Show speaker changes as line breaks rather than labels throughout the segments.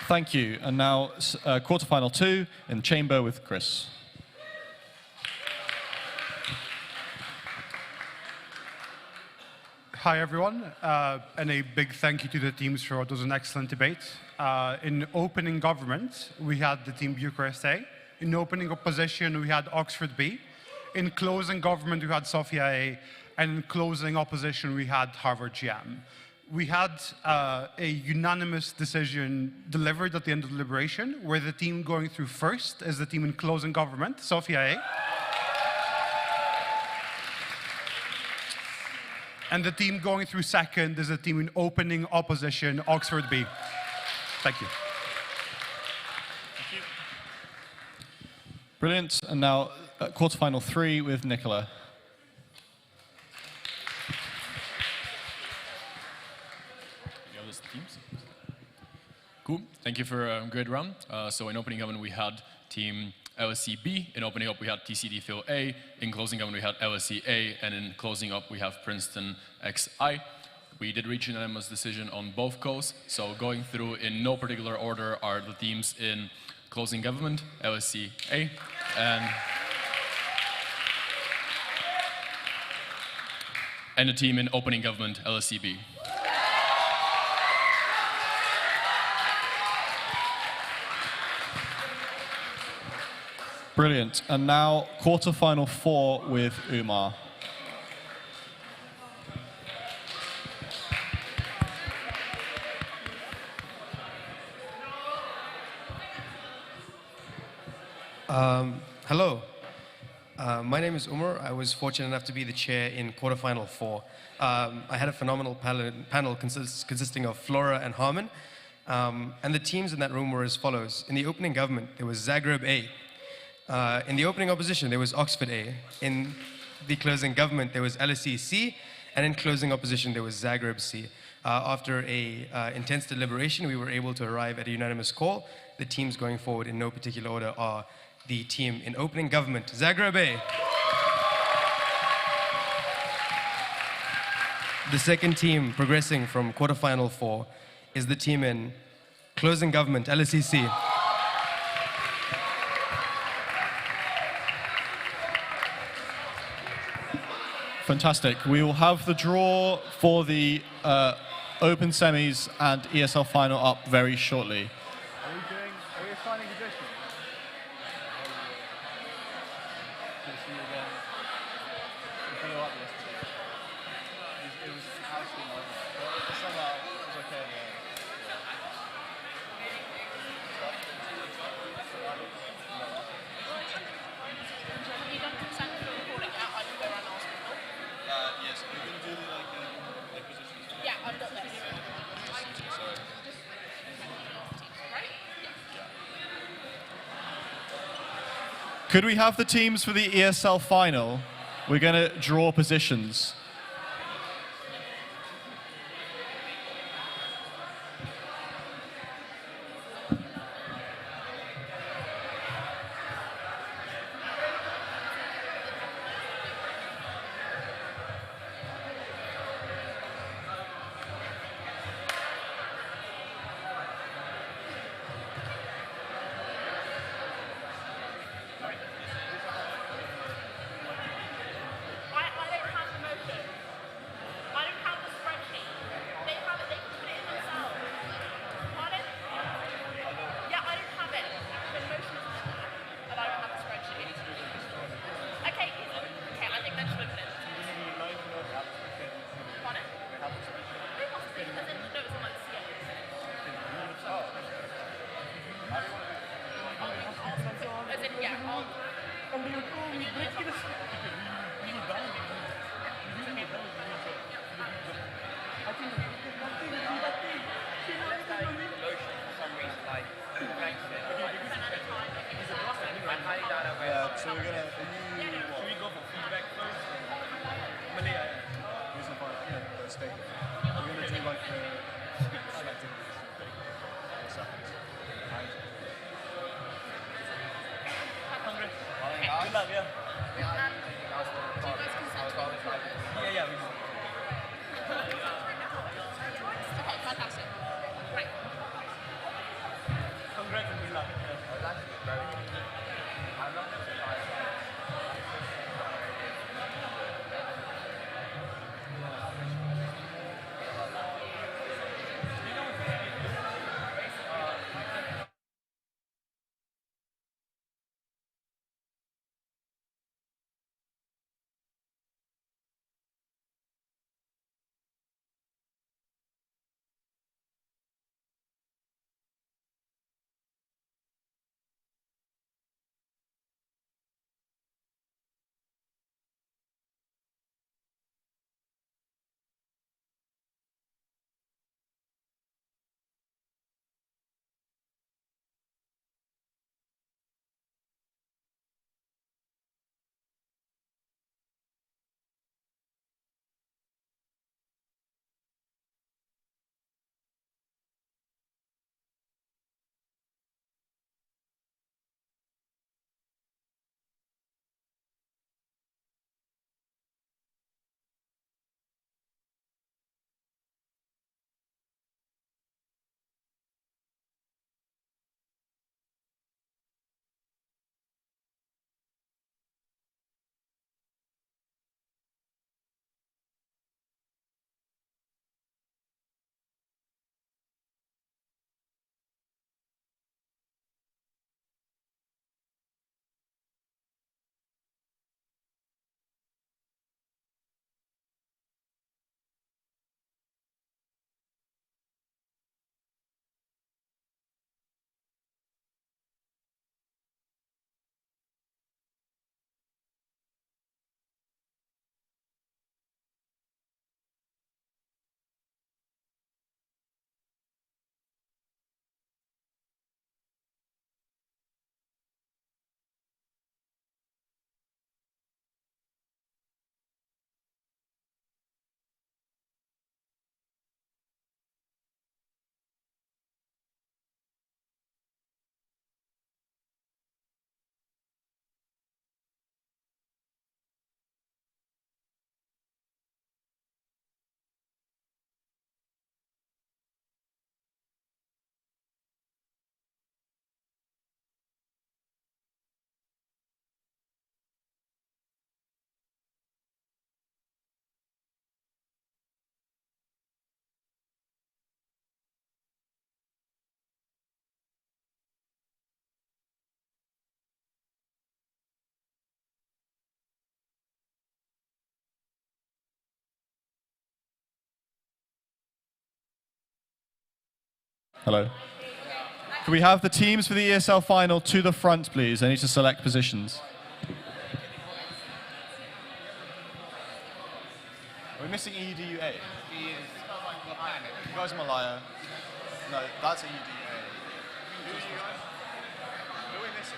Thank you. And now quarterfinal 2 in the chamber with Chris.
Hi, everyone, and a big thank you to the teams for what was an excellent debate. In opening government, we had the team Bucharest A. In opening opposition, we had Oxford B. In closing government, we had Sofia A. And in closing opposition, we had Harvard GM. We had a unanimous decision delivered at the end of the deliberation, where the team going through first is the team in closing government, Sofia A. And the team going through second is the team in opening opposition, Oxford B. Thank you.
Thank you. Brilliant. And now quarterfinal 3 with Nicola.
Cool. Thank you for a great run. So in opening government, we had team LSE B. In opening up, we had TCD Phil A. In closing government, we had LSE A. And in closing up, we have Princeton XI. We did reach an unanimous decision on both calls. So going through in no particular order are the teams in closing government, LSE A. And the team in opening government, LSE B.
Brilliant. And now quarterfinal 4 with Umar.
Hello. My name is Umar. I was fortunate enough to be the chair in quarterfinal 4. I had a phenomenal panel consisting of Flora and Harmon. And the teams in that room were as follows. In the opening government, there was Zagreb A. In the opening opposition, there was Oxford A. In the closing government, there was LSE C. And in closing opposition, there was Zagreb C. After a intense deliberation, we were able to arrive at a unanimous call. The teams going forward in no particular order are the team in opening government, Zagreb A. The second team progressing from quarterfinal 4 is the team in closing government, LSE C.
Fantastic. We will have the draw for the Open Semis and ESL Final up very shortly.
Are we assigning position? Good to see you again. It's been a lot yesterday. It was absolutely nightmare. But somehow it was okay in the end.
Have you done consent for recording now? I can go around and ask people.
Yes, we're going to do like positions.
Yeah, I've got this.
Sorry.
Right? Yeah.
Could we have the teams for the ESL Final? We're going to draw positions.
I don't have the motion.
Hello. Can we have the teams for the ESL final to the front, please? I need to select positions. Are we missing EUDA? You guys are Malaya. No, that's EUDA. Who are we missing?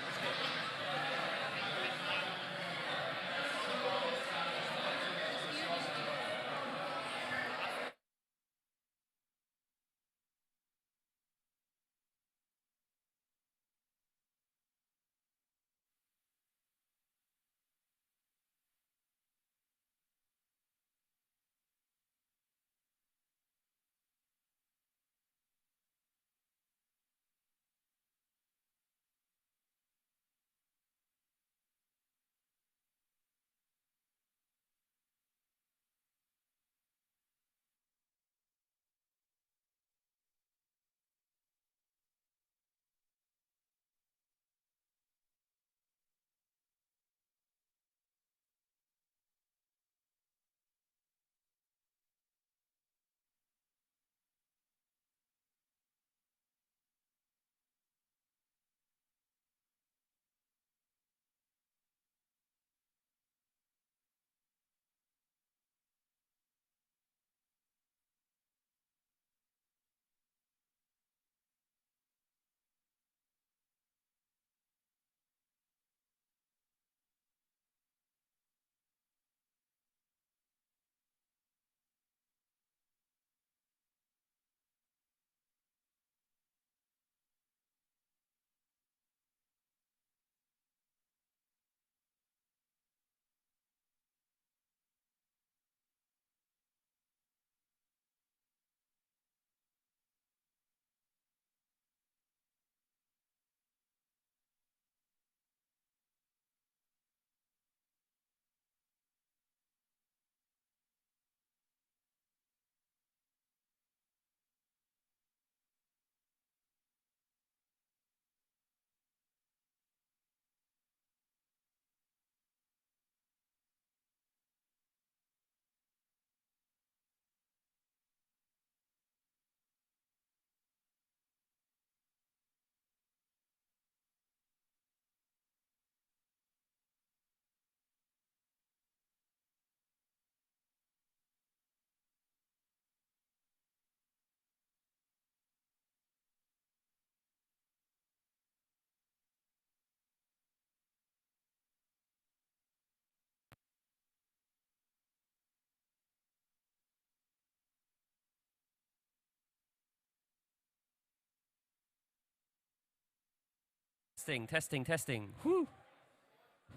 Testing, testing, testing. Whoo.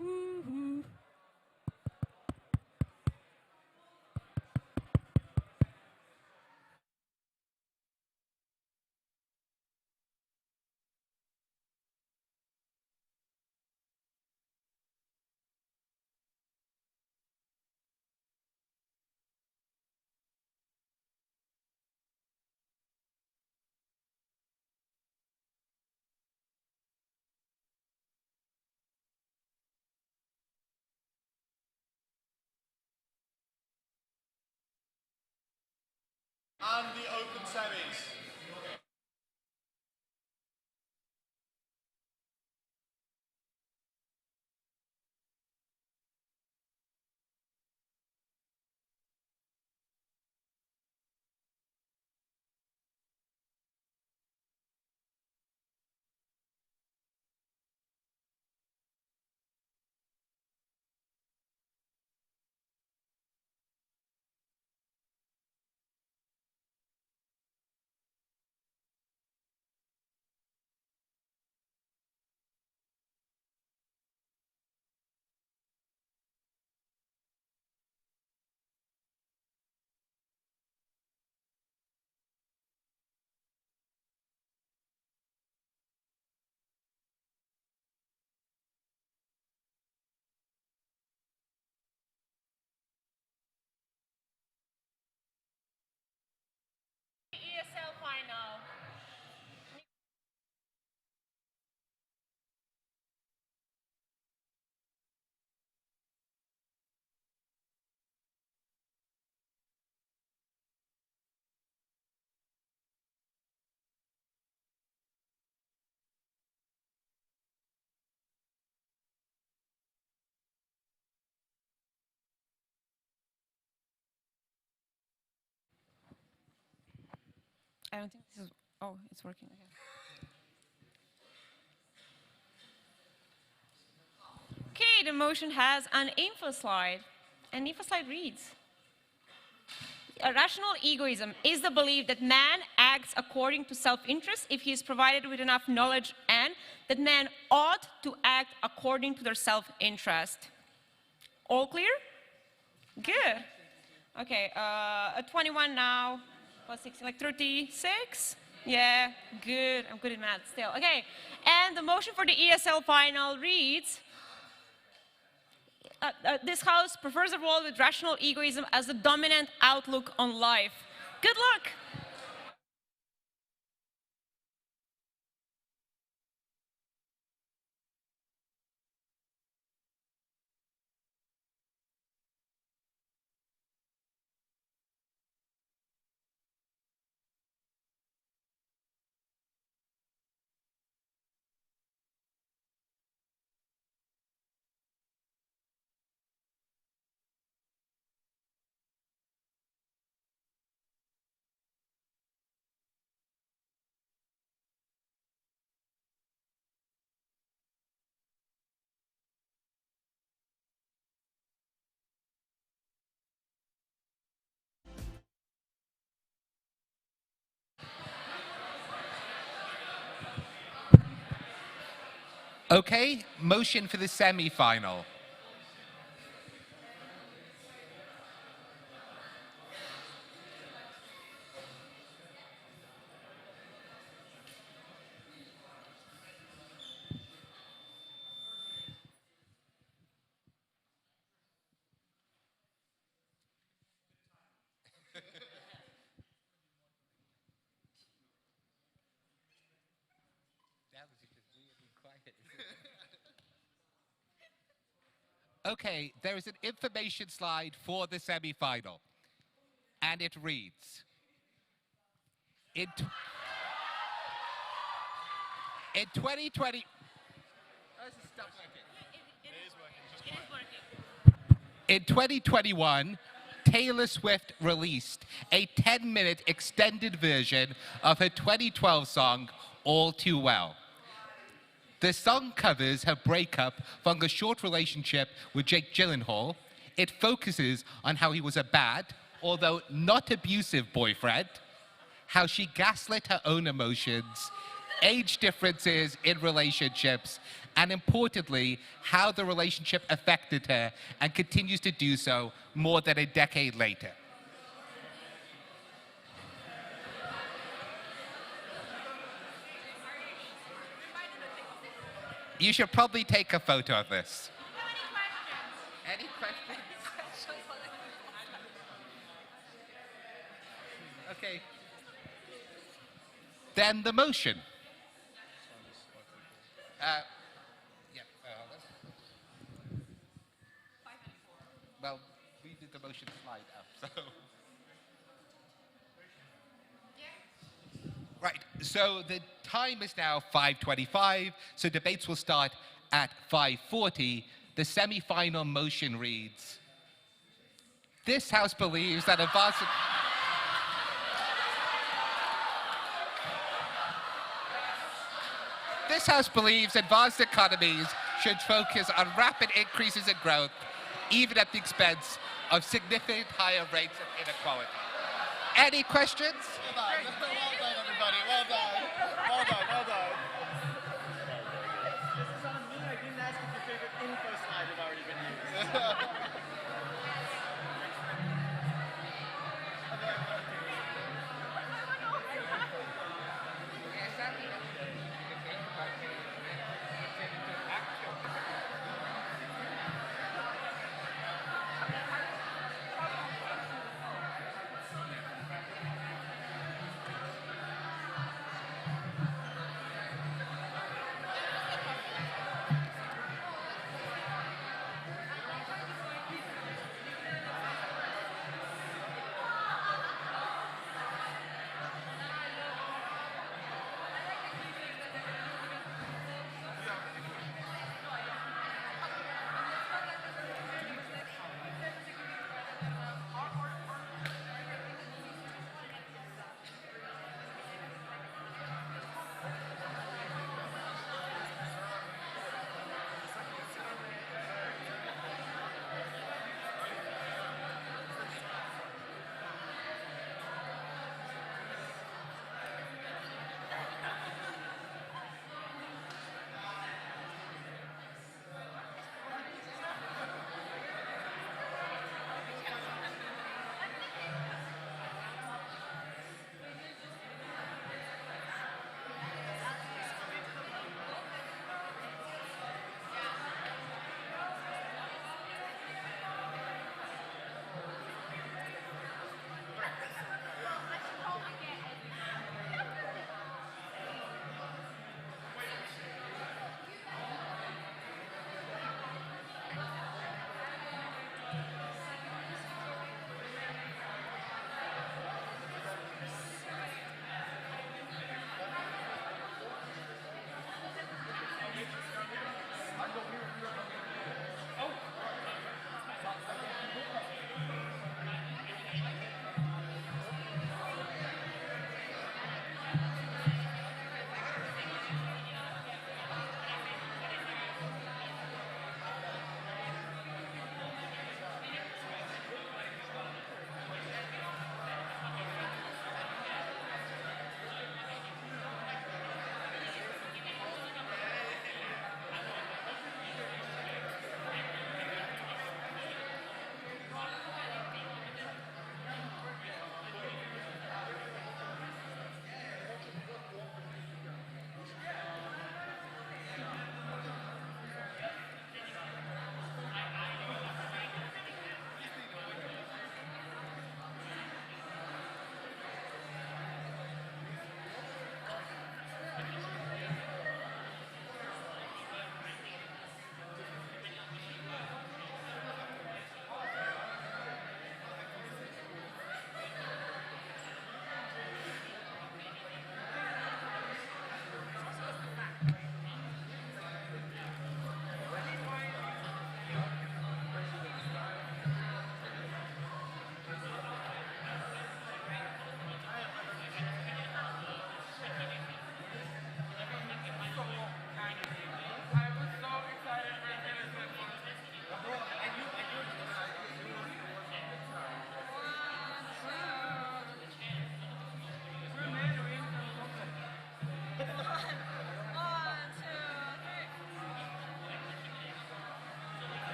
Woo-hoo.
And the open semis.
ESL final.
I don't think this is. Oh, it's working. Okay, the motion has an info slide. An info slide reads: rational egoism is the belief that man acts according to self-interest if he is provided with enough knowledge, and that man ought to act according to their self-interest. All clear? Good. Okay, 21 now, plus 16, like 36? Yeah, good. I'm good at math still. Okay, and the motion for the ESL final reads: this house prefers a world with rational egoism as the dominant outlook on life. Good luck!
Okay, motion for the semi-final. Okay, there is an information slide for the semi-final, and it reads: in 2020. In 2021, Taylor Swift released a 10-minute extended version of her 2012 song, All Too Well. The song covers her breakup from a short relationship with Jake Gyllenhaal. It focuses on how he was a bad, although not abusive boyfriend, how she gaslit her own emotions, age differences in relationships, and importantly, how the relationship affected her and continues to do so more than a decade later. You should probably take a photo of this. Any questions? Okay. Then the motion. Well, we did the motion slide up, so. Right, so the time is now 5:25, so debates will start at 5:40. The semi-final motion reads: this House believes that advanced... This House believes advanced economies should focus on rapid increases in growth, even at the expense of significant higher rates of inequality. Any questions?
Well done, everybody. Well done. Well done, well done. This is on me. I didn't ask if your favorite info slide had already been used.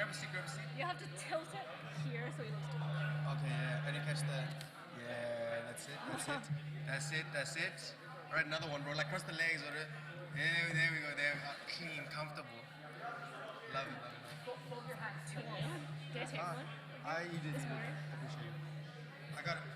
grab a seat, grab a seat.
You have to tilt it here so he looks taller.
Okay, yeah, and you catch the, yeah, that's it, that's it, that's it, that's it. All right, another one, bro, like cross the legs, or there we go, there we go, clean, comfortable. Love it, love it.
Fold your hands to one. Did I take one?
You did.
This morning?
I appreciate it.
I got it.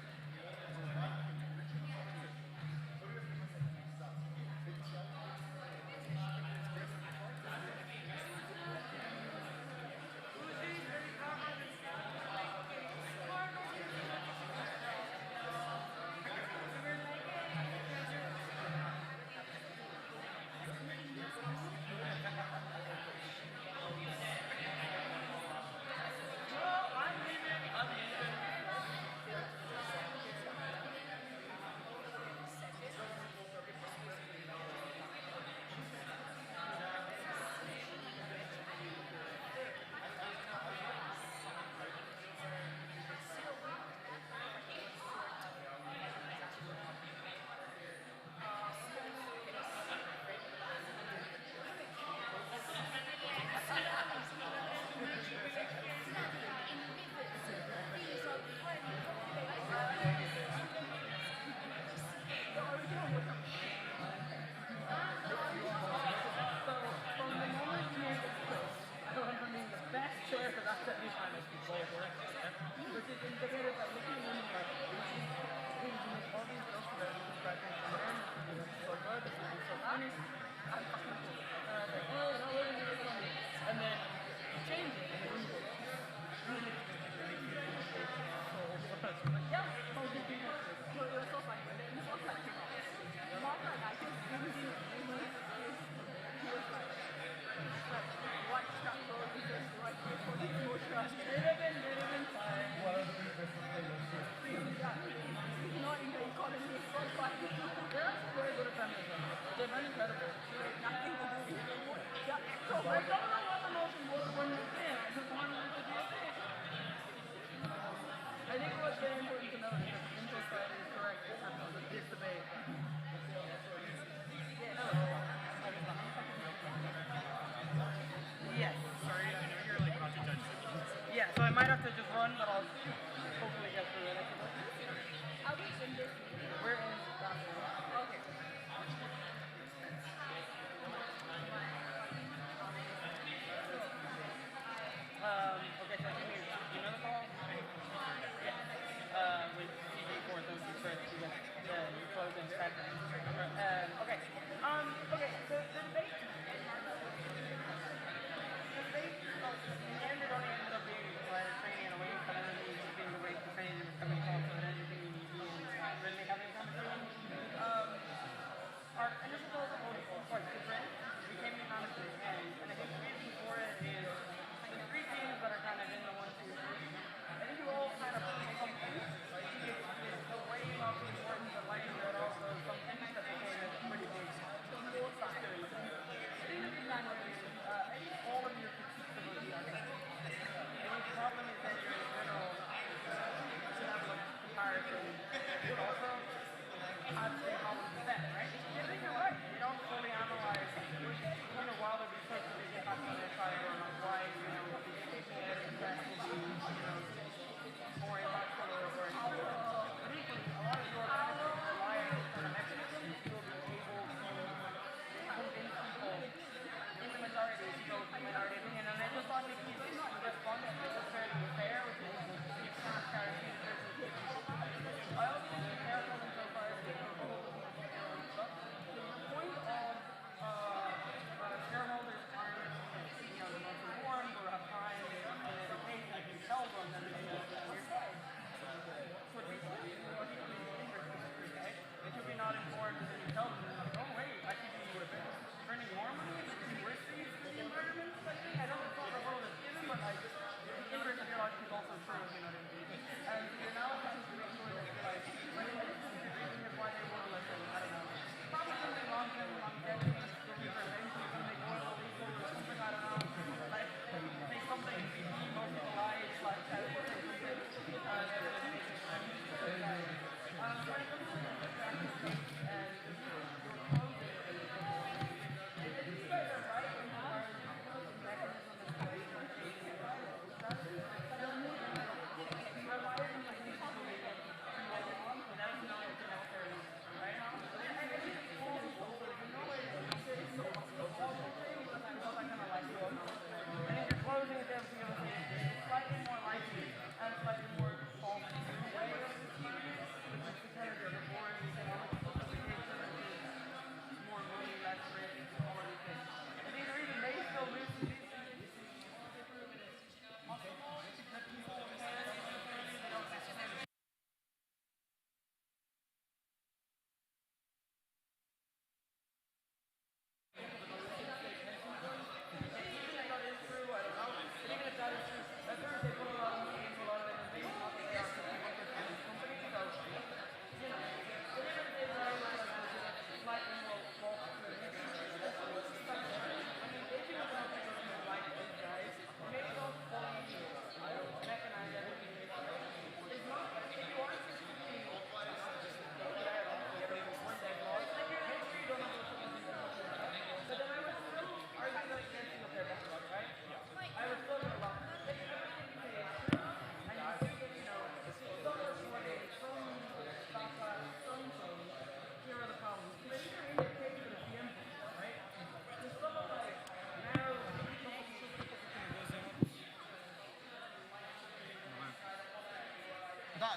Yes. Sorry, I know you're like about to judge the Yeah, so I might have to just run, but I'll hopefully get through it.
I'll be in this.
We're in the bathroom.
Okay.
Okay, so give me another call. With CG4 and those first, you get the closing second. Okay. Okay, so the debate ended up being training and a weight, but I don't think being the weight training was coming off, so I didn't think we really have any competition.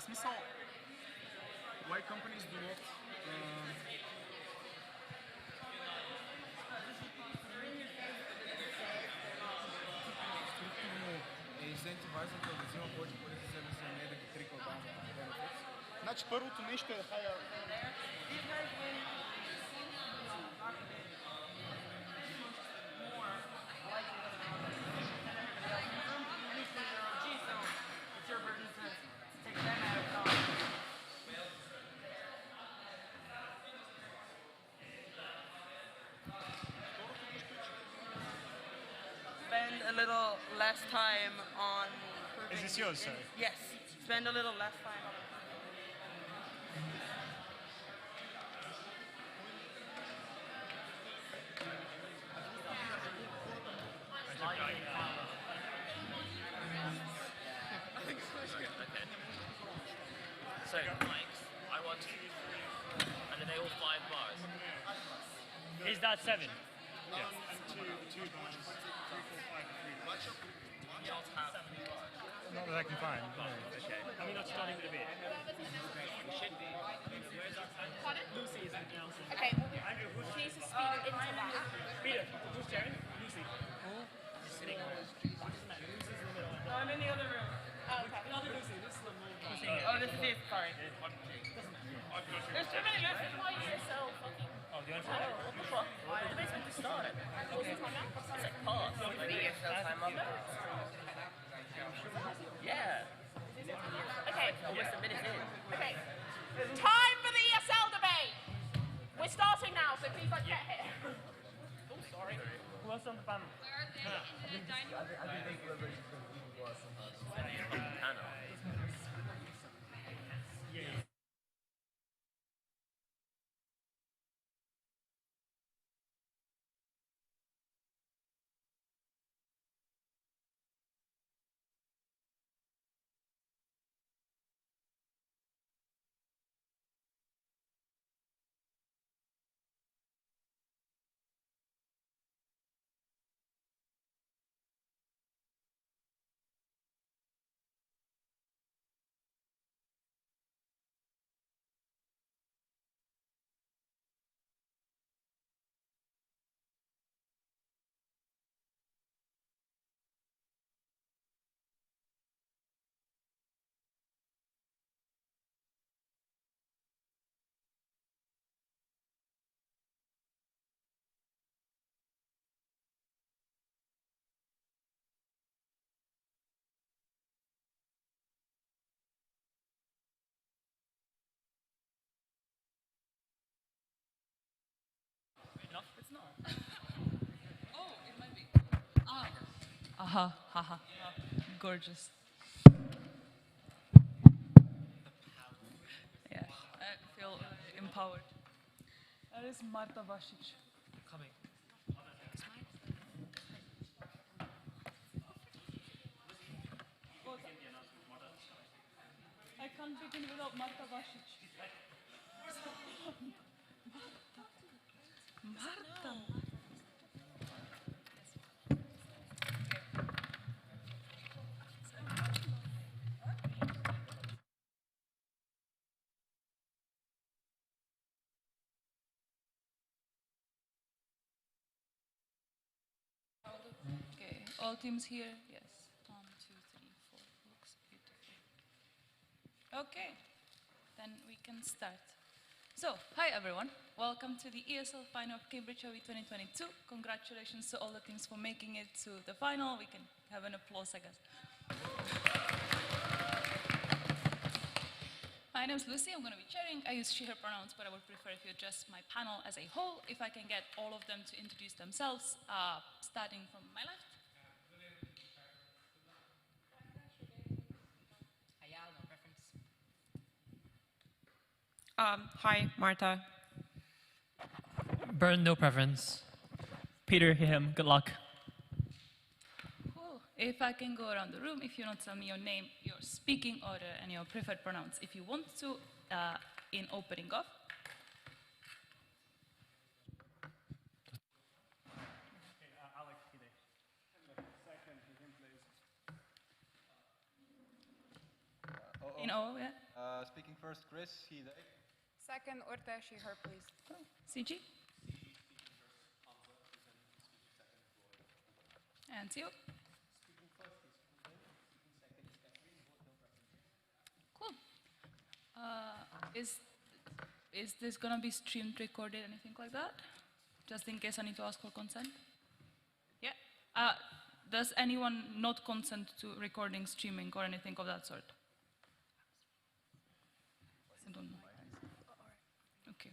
smysl. Why companies do not incentivizing да взима повече пари за себе си, а не да ги триква down benefits. Значи първото нещо е да hire.
Spend a little less time on.
Is this yours, sorry?
Yes. Spend a little less time on.
Okay. So, mics. I want two. And are they all 5 bars?
Is that 7?
Yes.
Two bars. 3, 4, 5, 3 bars.
You don't have 3 bars.
Not that I can find. No.
Okay.
Are we not starting with a bit?
We should be. Where's our time?
Pardon?
Lucy is in Nelson.
Okay.
Andrew, who's
She needs to speak into that.
Peter, who's Sharon? Lucy. Sitting on Lucy's in the middle.
No, I'm in the other room.
Oh, okay.
The other Lucy, this is the
Oh, this is it. Sorry. There's too many messages.
Why are you so fucking...
Oh, do you want to
Oh, what the fuck? Why did they meant to start?
What's the time now?
It's like past. Like the ESL time up. Yeah.
Okay.
Almost a minute in.
Okay. Time for the ESL debate. We're starting now, so please don't get here. Oh, sorry.
Who else on the panel?
It's not. Oh, it might be. Aha, haha. Gorgeous. Yeah, I feel empowered. That is Marta Vasic.
Coming.
I can't begin without Marta Vasic. Marta. Okay, all teams here? Yes. 1, 2, 3, 4. Looks beautiful. Okay, then we can start. So, hi everyone. Welcome to the ESL Final of Cambridge OE 2022. Congratulations to all the teams for making it to the final. We can have an applause, I guess. My name is Lucy. I'm going to be chairing. I use she, her pronouns, but I would prefer if you address my panel as a whole. If I can get all of them to introduce themselves, starting from my left.
Hi, Marta.
Burn, no preference. Peter, him, good luck.
Cool. If I can go around the room, if you don't tell me your name, your speaking order, and your preferred pronouns, if you want to, in opening off. In O, yeah.
Speaking first, Chris, he, they.
Second, Urte, she, her, please.
CG. And you. Cool. Is this gonna be streamed, recorded, anything like that? Just in case I need to ask for consent? Yeah. Does anyone not consent to recording, streaming, or anything of that sort? I don't know. Okay.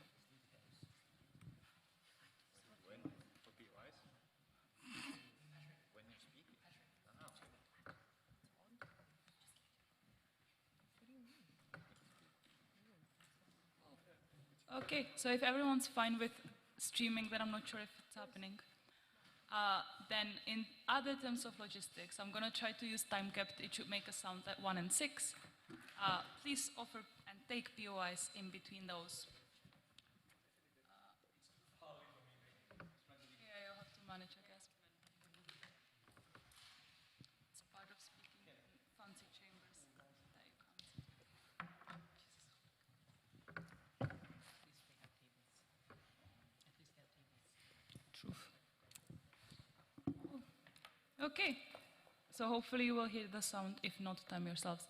Okay, so if everyone's fine with streaming, then I'm not sure if it's happening. Then in other terms of logistics, I'm going to try to use time kept. It should make a sound at 1 and 6. Please offer and take POIs in between those. Yeah, you'll have to manage, I guess. It's part of speaking in fancy chambers that you can't. Okay, so hopefully you will hear the sound. If not, time yourselves.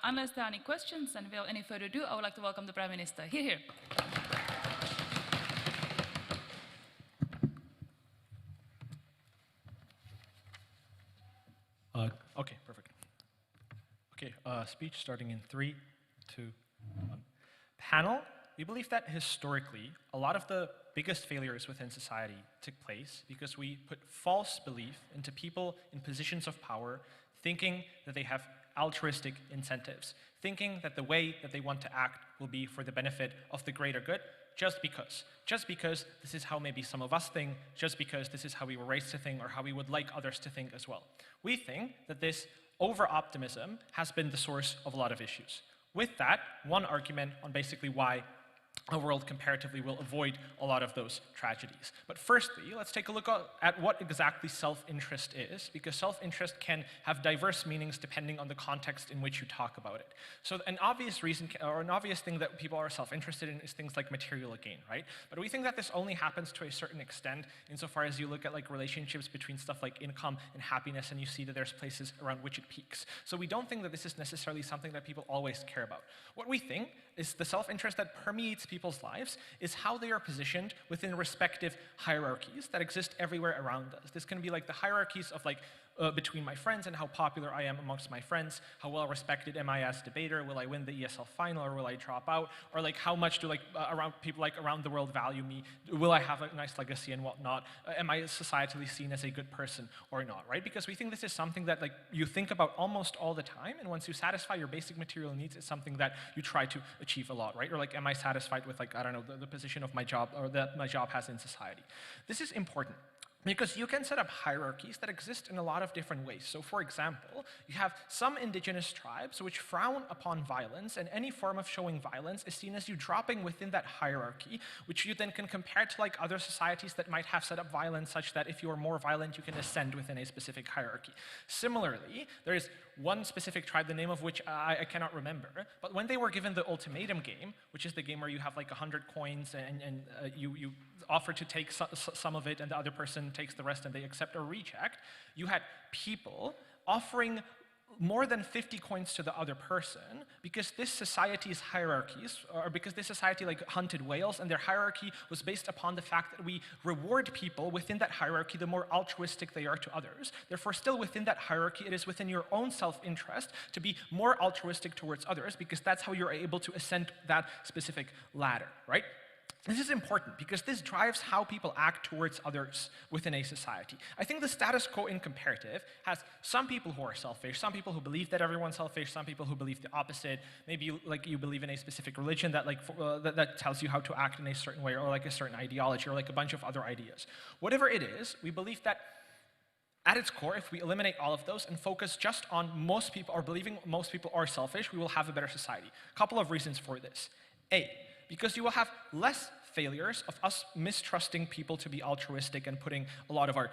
Unless there are any questions, and without any further ado, I would like to welcome the Prime Minister. Here.
Okay, perfect. Okay, speech starting in 3, 2, 1. Panel, we believe that historically, a lot of the biggest failures within society took place because we put false belief into people in positions of power, thinking that they have altruistic incentives, thinking that the way that they want to act will be for the benefit of the greater good, just because this is how maybe some of us think, just because this is how we were raised to think, or how we would like others to think as well. We think that this over-optimism has been the source of a lot of issues. With that, one argument on basically why a world comparatively will avoid a lot of those tragedies. But firstly, let's take a look at what exactly self-interest is, because self-interest can have diverse meanings depending on the context in which you talk about it. So an obvious reason, or an obvious thing that people are self-interested in is things like material gain, right? But we think that this only happens to a certain extent insofar as you look at like relationships between stuff like income and happiness, and you see that there's places around which it peaks. So we don't think that this is necessarily something that people always care about. What we think is the self-interest that permeates people's lives is how they are positioned within respective hierarchies that exist everywhere around us. This can be like the hierarchies of like between my friends and how popular I am amongst my friends, how well respected am I as a debater, will I win the ESL final or will I drop out, or like how much do like people like around the world value me, will I have a nice legacy and whatnot, am I societally seen as a good person or not, right? Because we think this is something that like you think about almost all the time, and once you satisfy your basic material needs, it's something that you try to achieve a lot, right? Or like, am I satisfied with like, I don't know, the position of my job or that my job has in society? This is important, because you can set up hierarchies that exist in a lot of different ways. So for example, you have some indigenous tribes which frown upon violence, and any form of showing violence is seen as you dropping within that hierarchy, which you then can compare to like other societies that might have set up violence such that if you are more violent, you can ascend within a specific hierarchy. Similarly, there is one specific tribe, the name of which I cannot remember, but when they were given the ultimatum game, which is the game where you have like 100 coins and you offer to take some of it and the other person takes the rest and they accept or reject, you had people offering more than 50 coins to the other person because this society's hierarchies, or because this society like hunted whales, and their hierarchy was based upon the fact that we reward people within that hierarchy the more altruistic they are to others. Therefore, still within that hierarchy, it is within your own self-interest to be more altruistic towards others, because that's how you're able to ascend that specific ladder, right? This is important because this drives how people act towards others within a society. I think the status quo in comparative has some people who are selfish, some people who believe that everyone's selfish, some people who believe the opposite. Maybe you believe in a specific religion that that tells you how to act in a certain way, or like a certain ideology, or like a bunch of other ideas. Whatever it is, we believe that at its core, if we eliminate all of those and focus just on most people, or believing most people are selfish, we will have a better society. A couple of reasons for this. A, because you will have less failures of us mistrusting people to be altruistic and putting a lot of our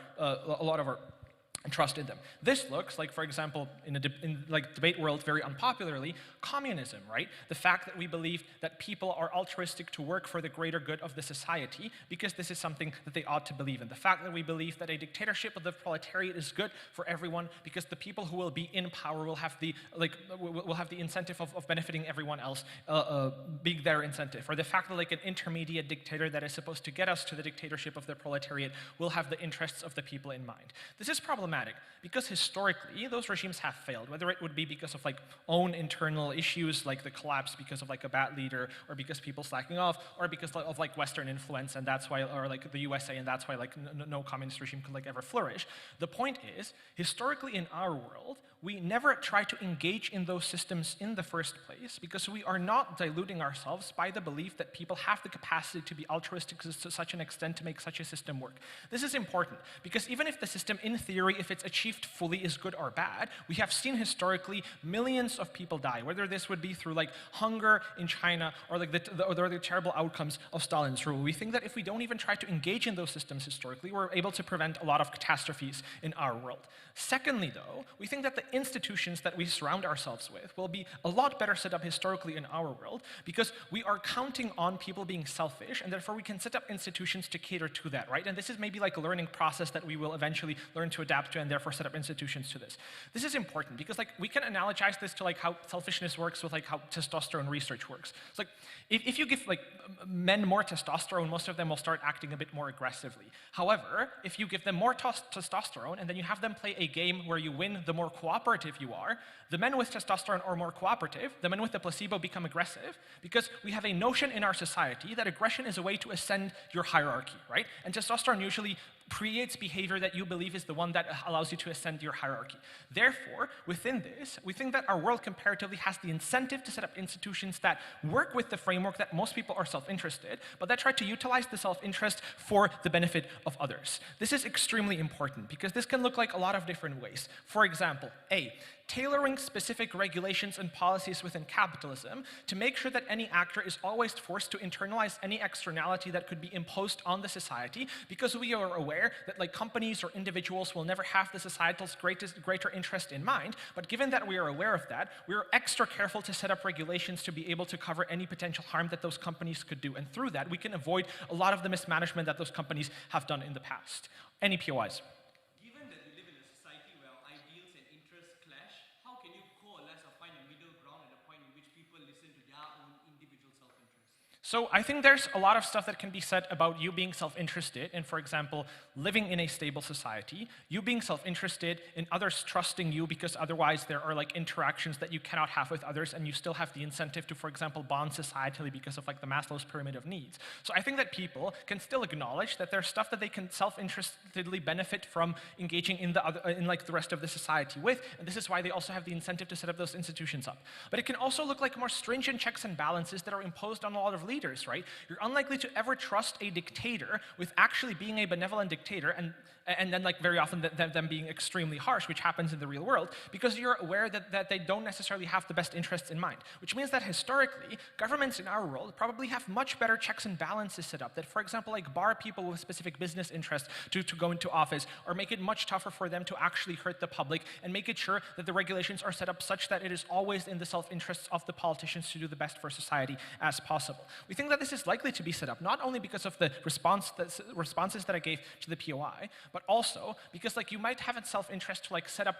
and trust in them. This looks like, for example, in like debate world, very unpopularly, communism, right? The fact that we believe that people are altruistic to work for the greater good of the society because this is something that they ought to believe in. The fact that we believe that a dictatorship of the proletariat is good for everyone because the people who will be in power will have the incentive of benefiting everyone else, being their incentive. Or the fact that like an intermediate dictator that is supposed to get us to the dictatorship of the proletariat will have the interests of the people in mind. This is problematic because historically those regimes have failed, whether it would be because of like own internal issues like the collapse because of like a bad leader, or because people slacking off, or because of like Western influence, and that's why, or like the USA, and that's why like no communist regime could like ever flourish. The point is, historically in our world, we never try to engage in those systems in the first place because we are not diluting ourselves by the belief that people have the capacity to be altruistic to such an extent to make such a system work. This is important because even if the system in theory, if it's achieved fully, is good or bad, we have seen historically millions of people die, whether this would be through like hunger in China or like the terrible outcomes of Stalin's rule. We think that if we don't even try to engage in those systems historically, we're able to prevent a lot of catastrophes in our world. Secondly, though, we think that the institutions that we surround ourselves with will be a lot better set up historically in our world because we are counting on people being selfish, and therefore we can set up institutions to cater to that, right? And this is maybe like a learning process that we will eventually learn to adapt to and therefore set up institutions to this. This is important because like we can analogize this to like how selfishness works with like how testosterone research works. It's like if you give like men more testosterone, most of them will start acting a bit more aggressively. However, if you give them more testosterone and then you have them play a game where you win the more cooperative you are, the men with testosterone are more cooperative, the men with the placebo become aggressive because we have a notion in our society that aggression is a way to ascend your hierarchy, right? And testosterone usually creates behavior that you believe is the one that allows you to ascend your hierarchy. Therefore, within this, we think that our world comparatively has the incentive to set up institutions that work with the framework that most people are self-interested, but that try to utilize the self-interest for the benefit of others. This is extremely important because this can look like a lot of different ways. For example, A, tailoring specific regulations and policies within capitalism to make sure that any actor is always forced to internalize any externality that could be imposed on the society because we are aware that like companies or individuals will never have the societal's greater interest in mind, but given that we are aware of that, we are extra careful to set up regulations to be able to cover any potential harm that those companies could do, and through that we can avoid a lot of the mismanagement that those companies have done in the past. Any POIs? So I think there's a lot of stuff that can be said about you being self-interested in, for example, living in a stable society, you being self-interested in others trusting you because otherwise there are like interactions that you cannot have with others and you still have the incentive to, for example, bond societally because of like the Maslow's pyramid of needs. So I think that people can still acknowledge that there's stuff that they can self-interestedly benefit from engaging in like the rest of the society with, and this is why they also have the incentive to set up those institutions up. But it can also look like more stringent checks and balances that are imposed on a lot of leaders. Right? You're unlikely to ever trust a dictator with actually being a benevolent dictator and then like very often them being extremely harsh, which happens in the real world, because you're aware that they don't necessarily have the best interests in mind. Which means that historically, governments in our world probably have much better checks and balances set up that, for example, like bar people with specific business interests to go into office, or make it much tougher for them to actually hurt the public, and make it sure that the regulations are set up such that it is always in the self-interests of the politicians to do the best for society as possible. We think that this is likely to be set up not only because of the responses that I gave to the POI, but also because like you might have a self-interest to like set up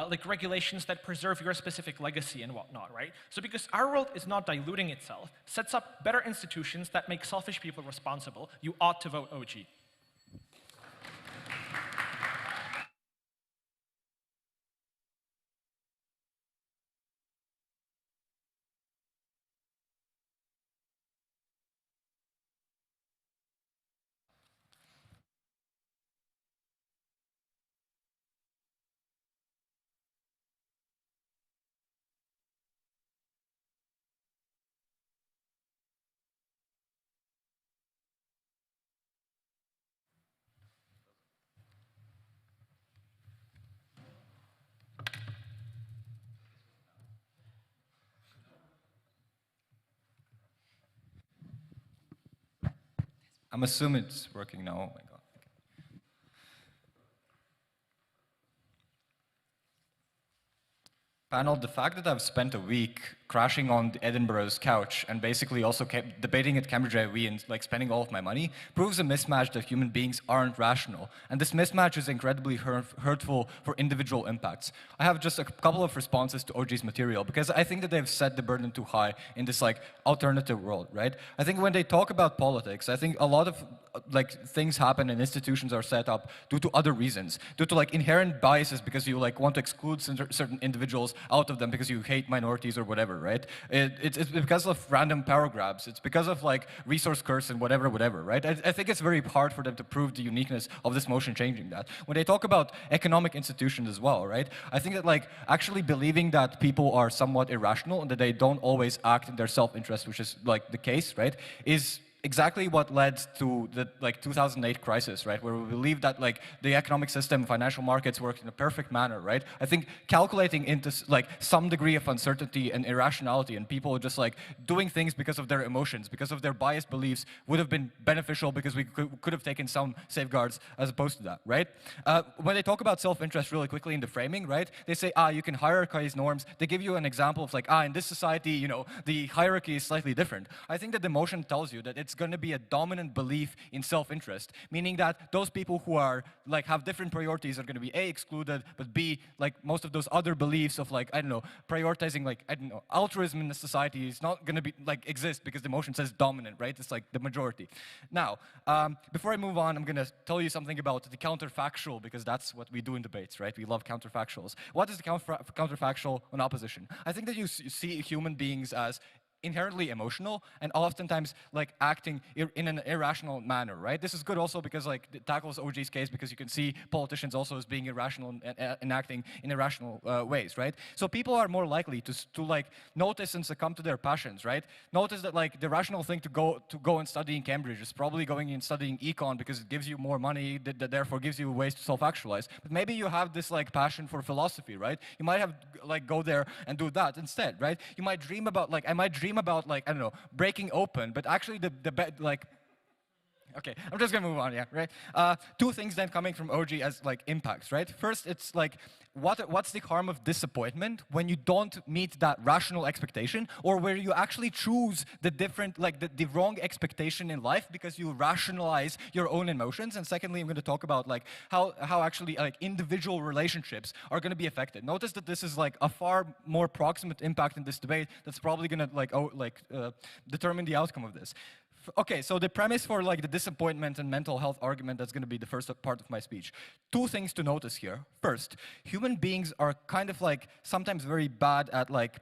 like regulations that preserve your specific legacy and whatnot, right? So because our world is not diluting itself, sets up better institutions that make selfish people responsible, you ought to vote OG.
I'm assuming it's working now. Oh my God. Panel, the fact that I've spent a week crashing on Edinburgh's couch and basically also kept debating at Cambridge IB and like spending all of my money proves a mismatch that human beings aren't rational. And this mismatch is incredibly hurtful for individual impacts. I have just a couple of responses to OG's material because I think that they've set the burden too high in this like alternative world, right? I think when they talk about politics, I think a lot of like things happen and institutions are set up due to other reasons, due to like inherent biases because you like want to exclude certain individuals out of them because you hate minorities or whatever, right? It's because of random power grabs. It's because of like resource curse and whatever, right? I think it's very hard for them to prove the uniqueness of this motion changing that. When they talk about economic institutions as well, right? I think that like actually believing that people are somewhat irrational and that they don't always act in their self-interest, which is like the case, right? Is exactly what led to the like 2008 crisis, right? Where we believe that like the economic system, financial markets work in a perfect manner, right? I think calculating into like some degree of uncertainty and irrationality and people just like doing things because of their emotions, because of their biased beliefs would have been beneficial because we could have taken some safeguards as opposed to that, right? When they talk about self-interest really quickly in the framing, right? They say, you can hierarchize norms. They give you an example of like, in this society, you know, the hierarchy is slightly different. I think that the motion tells you that it's going to be a dominant belief in self-interest, meaning that those people who are like have different priorities are going to be A, excluded, but B, like most of those other beliefs of like, I don't know, prioritizing like, I don't know, altruism in the society is not going to be like exist because the motion says dominant, right? It's like the majority. Now, before I move on, I'm going to tell you something about the counterfactual because that's what we do in debates, right? We love counterfactuals. What is the counterfactual on opposition? I think that you see human beings as inherently emotional and oftentimes like acting in an irrational manner, right? This is good also because like it tackles OG's case because you can see politicians also as being irrational and acting in irrational ways, right? So people are more likely to like notice and succumb to their passions, right? Notice that like the rational thing to go and study in Cambridge is probably going and studying econ because it gives you more money, that therefore gives you ways to self-actualize. But maybe you have this like passion for philosophy, right? You might have like go there and do that instead, right? You might dream about like, I might dream about like, I don't know, breaking open, but actually like, okay, I'm just gonna move on, yeah, right? Two things then coming from OG as like impacts, right? First, it's like, what's the harm of disappointment when you don't meet that rational expectation or where you actually choose the different, like the wrong expectation in life because you rationalize your own emotions? And secondly, I'm gonna talk about like how actually like individual relationships are gonna be affected. Notice that this is like a far more proximate impact in this debate that's probably gonna determine the outcome of this. Okay, so the premise for like the disappointment and mental health argument, that's going to be the first part of my speech. Two things to notice here. First, human beings are kind of like sometimes very bad at like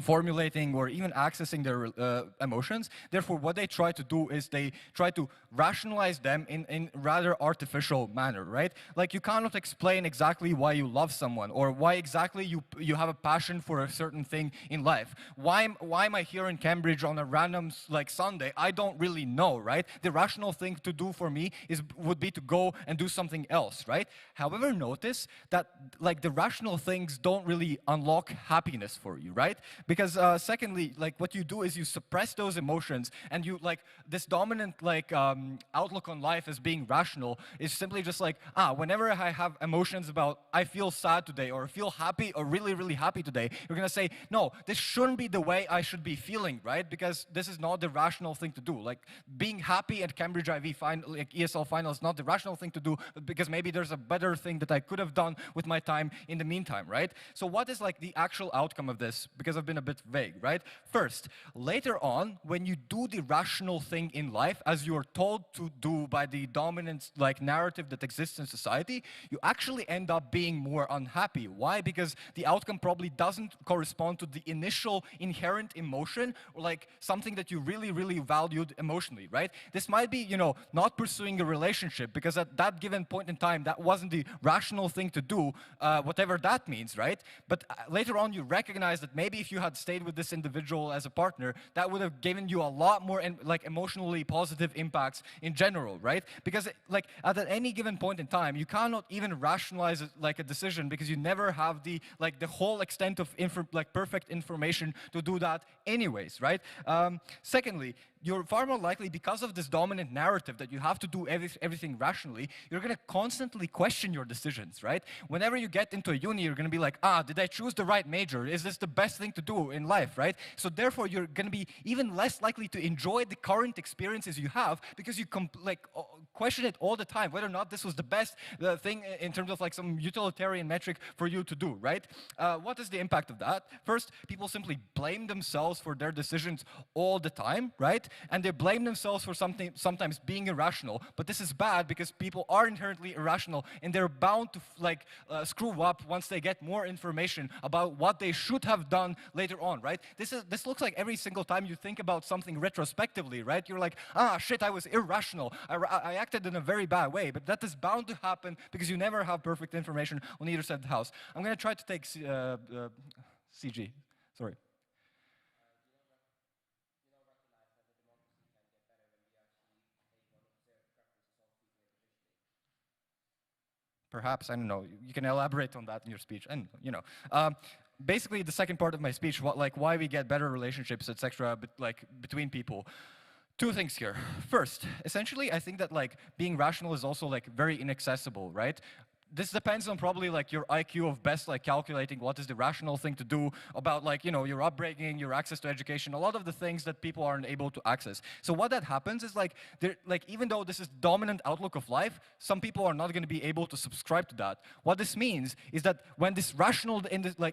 formulating or even accessing their emotions. Therefore, what they try to do is they try to rationalize them in rather artificial manner, right? Like you cannot explain exactly why you love someone or why exactly you have a passion for a certain thing in life. Why am I here in Cambridge on a random like Sunday? I don't really know, right? The rational thing to do for me would be to go and do something else, right? However, notice that like the rational things don't really unlock happiness for you, right? Because secondly, like what you do is you suppress those emotions and you like this dominant like outlook on life as being rational is simply just like, whenever I have emotions about I feel sad today or feel happy or really, really happy today, you're gonna say, no, this shouldn't be the way I should be feeling, right? Because this is not the rational thing to do. Like being happy at Cambridge IB like ESL Finals is not the rational thing to do because maybe there's a better thing that I could have done with my time in the meantime, right? So what is like the actual outcome of this? Because I've been a bit vague, right? First, later on, when you do the rational thing in life, as you're told to do by the dominant like narrative that exists in society, you actually end up being more unhappy. Why? Because the outcome probably doesn't correspond to the initial inherent emotion or like something that you really, really valued emotionally, right? This might be, you know, not pursuing a relationship because at that given point in time, that wasn't the rational thing to do, whatever that means, right? But later on, you recognize that maybe if you had stayed with this individual as a partner, that would have given you a lot more like emotionally positive impacts in general, right? Because like at any given point in time, you cannot even rationalize like a decision because you never have the whole extent of perfect information to do that anyways, right? Secondly, you're far more likely, because of this dominant narrative that you have to do everything rationally, you're going to constantly question your decisions, right? Whenever you get into a uni, you're going to be like, did I choose the right major? Is this the best thing to do in life, right? So therefore, you're going to be even less likely to enjoy the current experiences you have because you question it all the time, whether or not this was the best thing in terms of like some utilitarian metric for you to do, right? What is the impact of that? First, people simply blame themselves for their decisions all the time, right? And they blame themselves for sometimes being irrational. But this is bad because people are inherently irrational and they're bound to screw up once they get more information about what they should have done later on, right? This looks like every single time you think about something retrospectively, right? You're like, shit, I was irrational. I acted in a very bad way. But that is bound to happen because you never have perfect information on either side of the house. I'm going to try to take CG. Sorry. Perhaps, I don't know, you can elaborate on that in your speech, and basically the second part of my speech, why we get better relationships, etc., between people. Two things here. First, essentially, I think that being rational is also very inaccessible, right? This depends on probably your IQ of best calculating what is the rational thing to do about your upbringing, your access to education, a lot of the things that people aren't able to access. So what that happens is even though this is the dominant outlook of life, some people are not going to be able to subscribe to that. What this means is that when this rational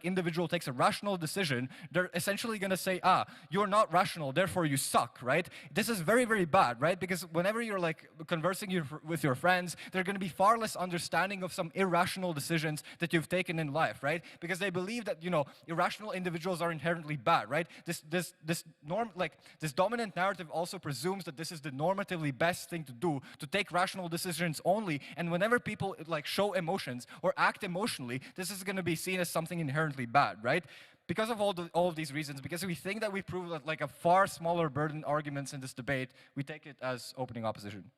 individual takes a rational decision, they're essentially going to say, you're not rational, therefore you suck, right? This is very, very bad, right? Because whenever you're conversing with your friends, they're going to be far less understanding of some irrational decisions that you've taken in life, right? Because they believe that, irrational individuals are inherently bad, right? This dominant narrative also presumes that this is the normatively best thing to do, to take rational decisions only, and whenever people show emotions or act emotionally, this is going to be seen as something inherently bad, right? Because of all of these reasons, because we think that we prove that a far smaller burden arguments in this debate, we take it as opening opposition.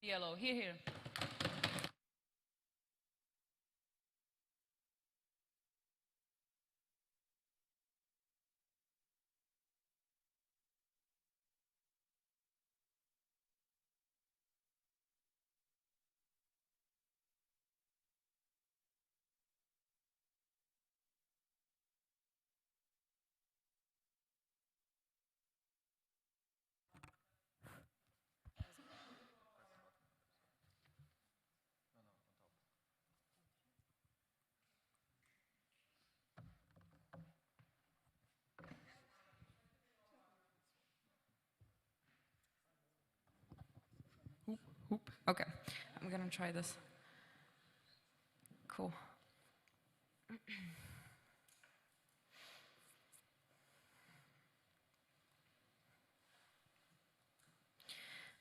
Yellow, here.
Okay, I'm gonna try this. Cool.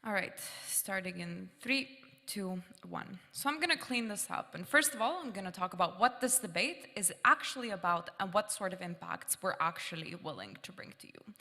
All right, starting in 3, 2, 1. So I'm gonna clean this up. And first of all, I'm gonna talk about what this debate is actually about and what sort of impacts we're actually willing to bring to you.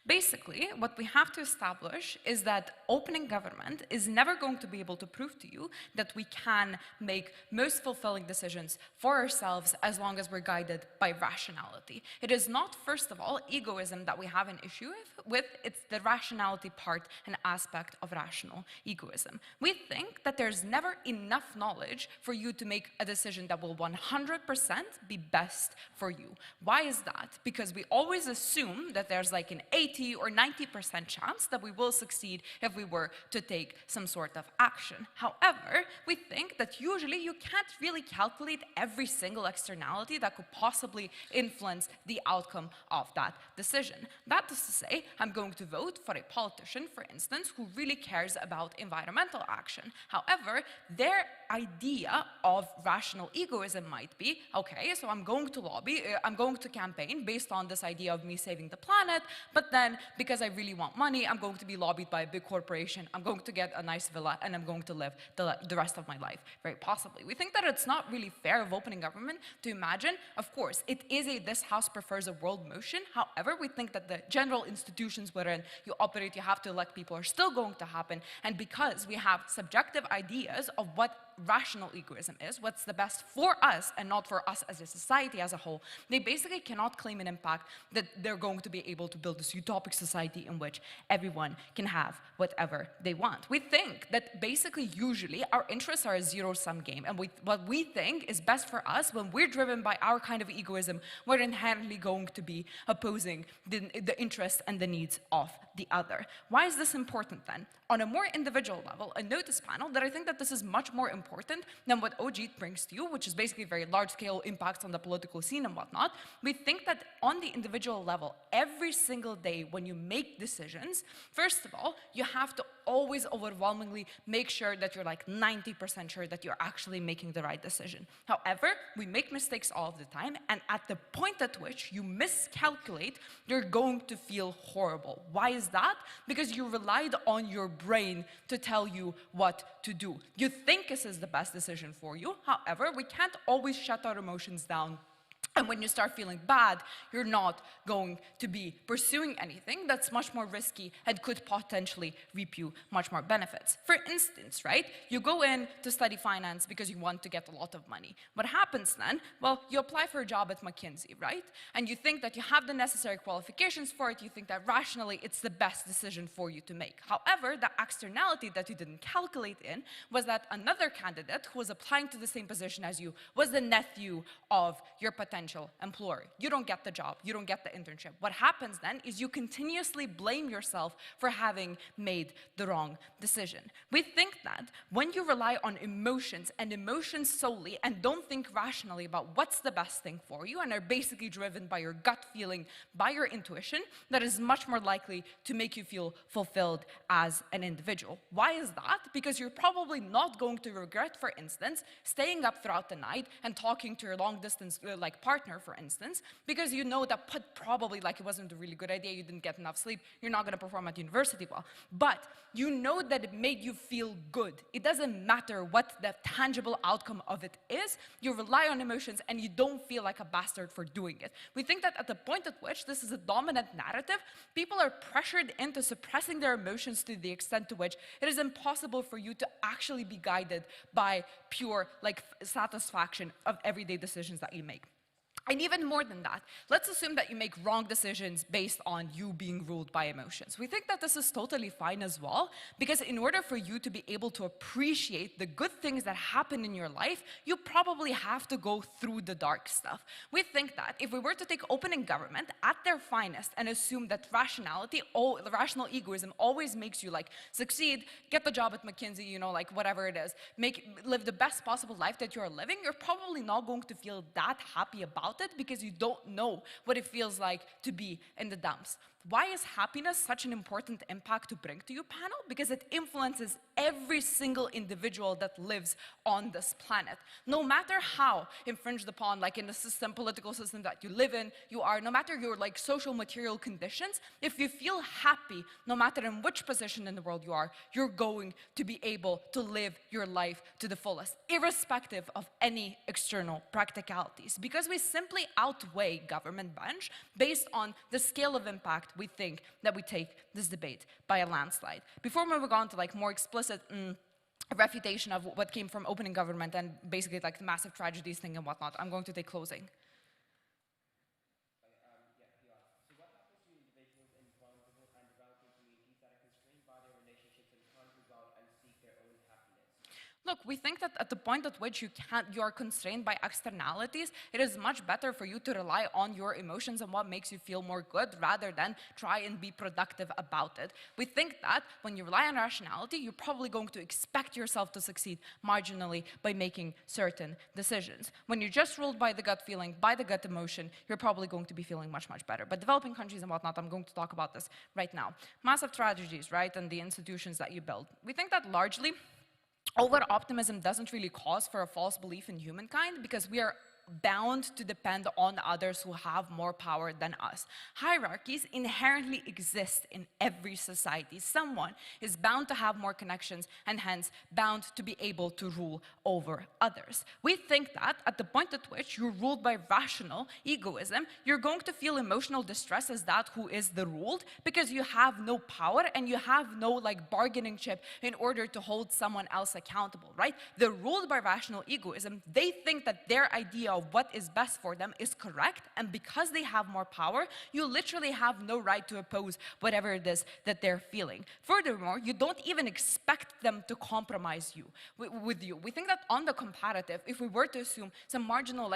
Basically, what we have to establish is that opening government is never going to be able to prove to you that we can make most fulfilling decisions for ourselves as long as we're guided by rationality. It is not, first of all, egoism that we have an issue with, it's the rationality part and aspect of rational egoism. We think that there's never enough knowledge for you to make a decision that will 100% be best for you. Why is that? Because we always assume that there's like an 80 or 90% chance that we will succeed if we were to take some sort of action. However, we think that usually you can't really calculate every single externality that could possibly influence the outcome of that decision. That is to say, I'm going to vote for a politician, for instance, who really cares about environmental action. However, their idea of rational egoism might be, okay, so I'm going to lobby, I'm going to campaign based on this idea of me saving the planet, but then because I really want money, I'm going to be lobbied by a big corporation, I'm going to get a nice villa, and I'm going to live the rest of my life, very possibly. We think that it's not really fair of opening government to imagine, of course, it is a this house prefers a world motion. However, we think that the general institutions wherein you operate, you have to elect people are still going to happen, and because we have subjective ideas of what rational egoism is, what's the best for us and not for us as a society as a whole, they basically cannot claim an impact that they're going to be able to build this utopic society in which everyone can have whatever they want. We think that basically usually our interests are a zero-sum game, and what we think is best for us when we're driven by our kind of egoism, we're inherently going to be opposing the interests and the needs of the other. Why is this important then? On a more individual level, a notice panel that I think that this is much more important than what OG brings to you, which is basically very large-scale impacts on the political scene and whatnot. We think that on the individual level, every single day when you make decisions, first of all, you have to always overwhelmingly make sure that you're like 90% sure that you're actually making the right decision. However, we make mistakes all of the time, and at the point at which you miscalculate, you're going to feel horrible. Why is that? Because you relied on your brain to tell you what to do. You think this is the best decision for you. However, we can't always shut our emotions down. And when you start feeling bad, you're not going to be pursuing anything that's much more risky and could potentially reap you much more benefits. For instance, right, you go in to study finance because you want to get a lot of money. What happens then? Well, you apply for a job at McKinsey, right? And you think that you have the necessary qualifications for it. You think that rationally it's the best decision for you to make. However, the externality that you didn't calculate in was that another candidate who was applying to the same position as you was the nephew of your potential employer. You don't get the job, you don't get the internship. What happens then is you continuously blame yourself for having made the wrong decision. We think that when you rely on emotions and emotions solely and don't think rationally about what's the best thing for you and are basically driven by your gut feeling, by your intuition, that is much more likely to make you feel fulfilled as an individual. Why is that? Because you're probably not going to regret, for instance, staying up throughout the night and talking to your long distance like partner, for instance, because you know that probably like it wasn't a really good idea, you didn't get enough sleep, you're not going to perform at university well. But you know that it made you feel good. It doesn't matter what the tangible outcome of it is, you rely on emotions and you don't feel like a bastard for doing it. We think that at the point at which this is a dominant narrative, people are pressured into suppressing their emotions to the extent to which it is impossible for you to actually be guided by pure like satisfaction of everyday decisions that you make. And even more than that, let's assume that you make wrong decisions based on you being ruled by emotions. We think that this is totally fine as well, because in order for you to be able to appreciate the good things that happen in your life, you probably have to go through the dark stuff. We think that if we were to take opening government at their finest and assume that rationality, the rational egoism always makes you like succeed, get the job at McKinsey, you know, like whatever it is, live the best possible life that you're living, you're probably not going to feel that happy about it because you don't know what it feels like to be in the dumps. Why is happiness such an important impact to bring to you, panel? Because it influences every single individual that lives on this planet. No matter how infringed upon, like in the system, political system that you live in, you are, no matter your like social material conditions, if you feel happy, no matter in which position in the world you are, you're going to be able to live your life to the fullest, irrespective of any external practicalities. Because we simply outweigh government bench based on the scale of impact we think that we take this debate by a landslide. Before moving on to like more explicit refutation of what came from opening government and basically like the massive tragedies thing and whatnot, I'm going to take closing. Look, we think that at the point at which you are constrained by externalities, it is much better for you to rely on your emotions and what makes you feel more good rather than try and be productive about it. We think that when you rely on rationality, you're probably going to expect yourself to succeed marginally by making certain decisions. When you're just ruled by the gut feeling, by the gut emotion, you're probably going to be feeling much, much better. But developing countries and whatnot, I'm going to talk about this right now. Massive tragedies, right, and the institutions that you build. We think that largely over-optimism doesn't really cause for a false belief in humankind because we are bound to depend on others who have more power than us. Hierarchies inherently exist in every society. Someone is bound to have more connections and hence bound to be able to rule over others. We think that at the point at which you're ruled by rational egoism, you're going to feel emotional distress as that who is the ruled because you have no power and you have no like bargaining chip in order to hold someone else accountable, right? They're ruled by rational egoism. They think that their idea of what is best for them is correct, and because they have more power, you literally have no right to oppose whatever it is that they're feeling. Furthermore, you don't even expect them to compromise you with you. We think that on the comparative, if we were to assume some marginal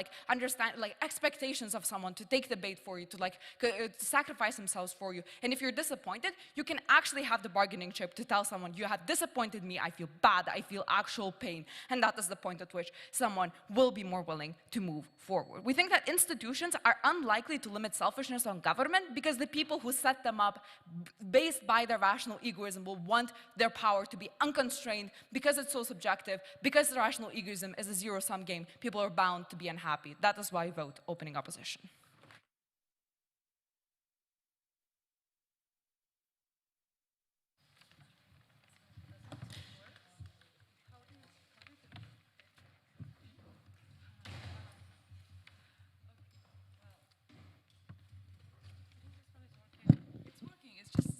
expectations of someone to take the bait for you, to sacrifice themselves for you, and if you're disappointed, you can actually have the bargaining chip to tell someone, you have disappointed me, I feel bad, I feel actual pain, and that is the point at which someone will be more willing to move forward. We think that institutions are unlikely to limit selfishness on government because the people who set them up based by their rational egoism will want their power to be unconstrained because it's so subjective, because the rational egoism is a zero-sum game. People are bound to be unhappy. That is why I vote opening opposition.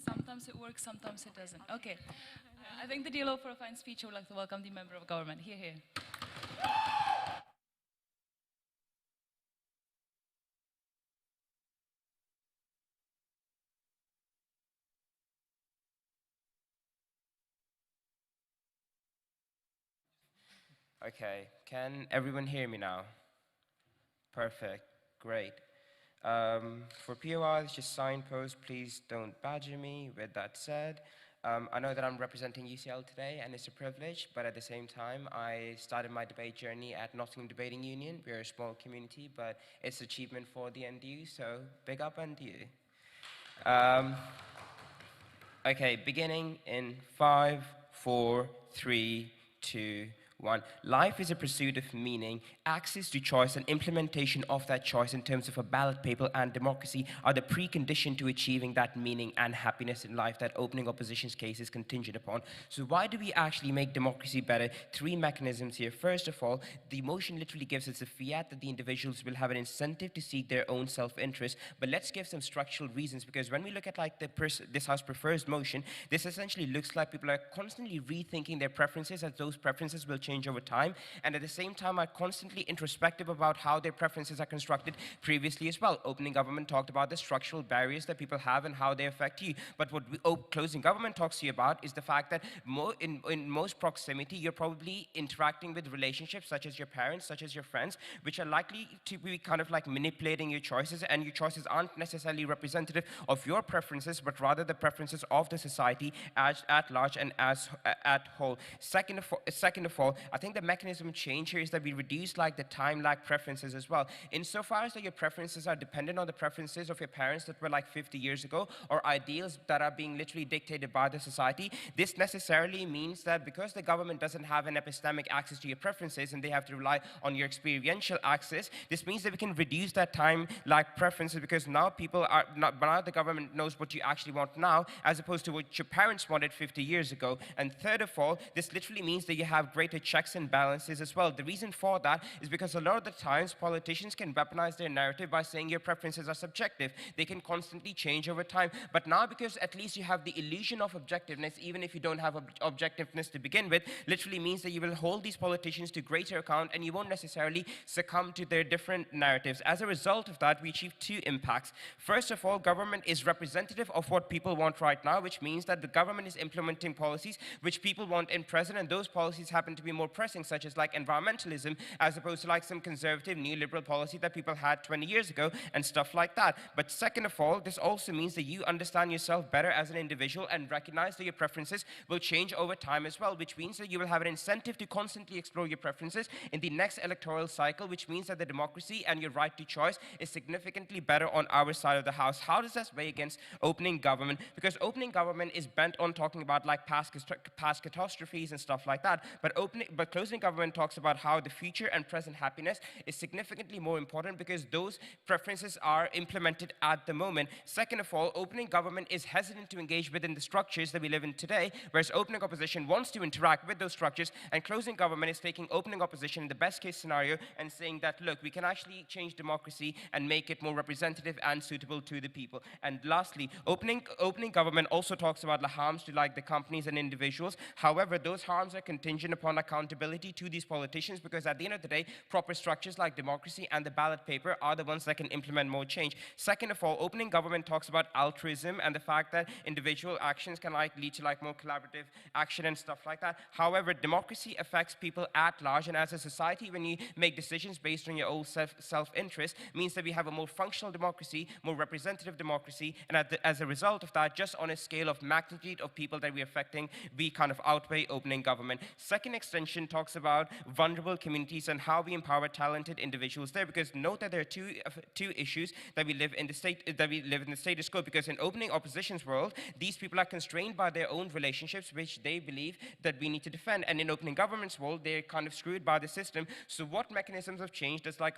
Sometimes it works, sometimes it doesn't. Okay. I think the deal for a fine speech, I would like to welcome the member of government. Here.
Okay, can everyone hear me now? Perfect, great. For POIs, just signpost, please don't badger me. With that said, I know that I'm representing UCL today, and it's a privilege, but at the same time, I started my debate journey at Nottingham Debating Union. We're a small community, but it's an achievement for the NDU, so big up NDU. Okay, beginning in 5, 4, 3, 2, 1. Life is a pursuit of meaning. Access to choice and implementation of that choice in terms of a ballot paper and democracy are the precondition to achieving that meaning and happiness in life that opening opposition's case is contingent upon. So why do we actually make democracy better? 3 mechanisms here. First of all, the motion literally gives us a fiat that the individuals will have an incentive to seek their own self-interest. But let's give some structural reasons, because when we look at like this House prefers motion, this essentially looks like people are constantly rethinking their preferences, as those preferences will change over time, and at the same time are constantly introspective about how their preferences are constructed previously as well. Opening government talked about the structural barriers that people have and how they affect you. But what closing government talks to you about is the fact that in most proximity, you're probably interacting with relationships such as your parents, such as your friends, which are likely to be kind of like manipulating your choices, and your choices aren't necessarily representative of your preferences, but rather the preferences of the society at large and as at whole. Second of all, I think the mechanism change here is that we reduce like the time lag preferences as well. Insofar as that your preferences are dependent on the preferences of your parents that were like 50 years ago, or ideals that are being literally dictated by the society, this necessarily means that because the government doesn't have an epistemic access to your preferences and they have to rely on your experiential access, this means that we can reduce that time lag preferences, because now now the government knows what you actually want now, as opposed to what your parents wanted 50 years ago. And third of all, this literally means that you have greater checks and balances as well. The reason for that is because a lot of the times politicians can weaponize their narrative by saying your preferences are subjective. They can constantly change over time. But now, because at least you have the illusion of objectiveness, even if you don't have objectiveness to begin with, literally means that you will hold these politicians to greater account and you won't necessarily succumb to their different narratives. As a result of that, we achieve 2 impacts. First of all, government is representative of what people want right now, which means that the government is implementing policies which people want in present, and those policies happen to be more pressing, such as like environmentalism, as opposed to like some conservative neoliberal policy that people had 20 years ago and stuff like that. But second of all, this also means that you understand yourself better as an individual and recognize that your preferences will change over time as well, which means that you will have an incentive to constantly explore your preferences in the next electoral cycle, which means that the democracy and your right to choice is significantly better on our side of the house. How does that weigh against opening government? Because opening government is bent on talking about like past catastrophes and stuff like that, but closing government talks about how the future and present happiness is significantly more important, because those preferences are implemented at the moment. Second of all, opening government is hesitant to engage within the structures that we live in today, whereas opening opposition wants to interact with those structures, and closing government is taking opening opposition in the best case scenario and saying that, look, we can actually change democracy and make it more representative and suitable to the people. And lastly, opening government also talks about the harms to like the companies and individuals. However, those harms are contingent upon accountability to these politicians, because at the end of the day, proper structures like democracy and the ballot paper are the ones that can implement more change. Second of all, opening government talks about altruism and the fact that individual actions can like lead to like more collaborative action and stuff like that. However, democracy affects people at large, and as a society, when you make decisions based on your own self-interest, means that we have a more functional democracy, more representative democracy, and as a result of that, just on a scale of magnitude of people that we're affecting, we kind of outweigh opening government. Second extension talks about vulnerable communities and how we empower talented individuals there, because note that there are two issues that we live in the status quo, because in opening opposition's world, these people are constrained by their own relationships, which they believe that we need to defend, and in opening government's world, they're kind of screwed by the system. So what mechanisms of change does like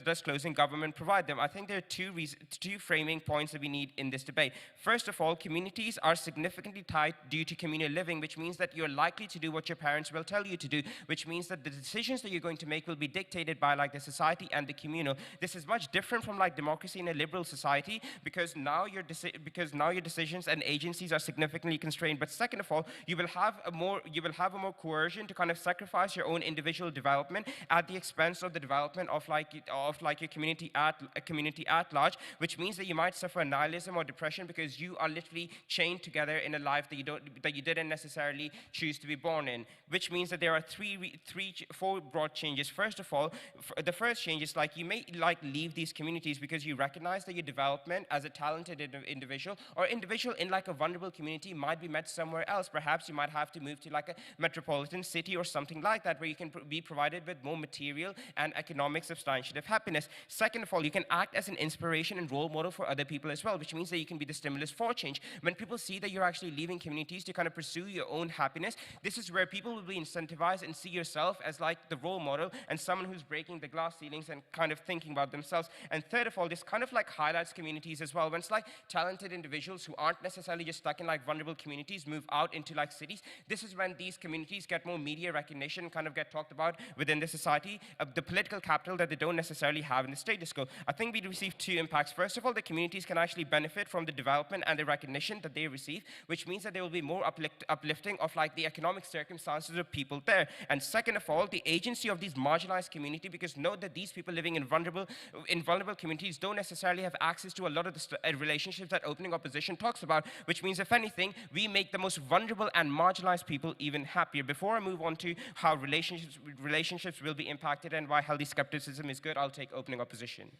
does closing government provide them? I think there are two framing points that we need in this debate. First of all, communities are significantly tied due to communal living, which means that you're likely to do what your parents will tell you to do, which means that the decisions that you're going to make will be dictated by like the society and the communal. This is much different from like democracy in a liberal society, because now your decisions and agencies are significantly constrained. But second of all, you will have a more coercion to kind of sacrifice your own individual development at the expense of the development of your community at large, which means that you might suffer nihilism or depression because you are literally chained together in a life that you didn't necessarily choose to be born in. Which means that there are four broad changes. First of all, the first change is like you may like leave these communities because you recognize that your development as a talented individual or individual in like a vulnerable community might be met somewhere else. Perhaps you might have to move to like a metropolitan city or something like that, where you can be provided with more material and economic substantive happiness. Second of all, you can act as an inspiration and role model for other people as well, which means that you can be the stimulus for change. When people see that you're actually leaving communities to kind of pursue your own happiness, this is where people will probably incentivize and see yourself as like the role model and someone who's breaking the glass ceilings and kind of thinking about themselves. And third of all, this kind of like highlights communities as well. When it's like talented individuals who aren't necessarily just stuck in like vulnerable communities move out into like cities, this is when these communities get more media recognition, kind of get talked about within the society, the political capital that they don't necessarily have in the status quo. I think we receive two impacts. First of all, the communities can actually benefit from the development and the recognition that they receive, which means that there will be more uplifting of like the economic circumstances of people there. And second of all, the agency of these marginalized community, because note that these people living in vulnerable communities don't necessarily have access to a lot of the relationships that opening opposition talks about, which means if anything, we make the most vulnerable and marginalized people even happier. Before I move on to how relationships will be impacted and why healthy skepticism is good, I'll take opening opposition.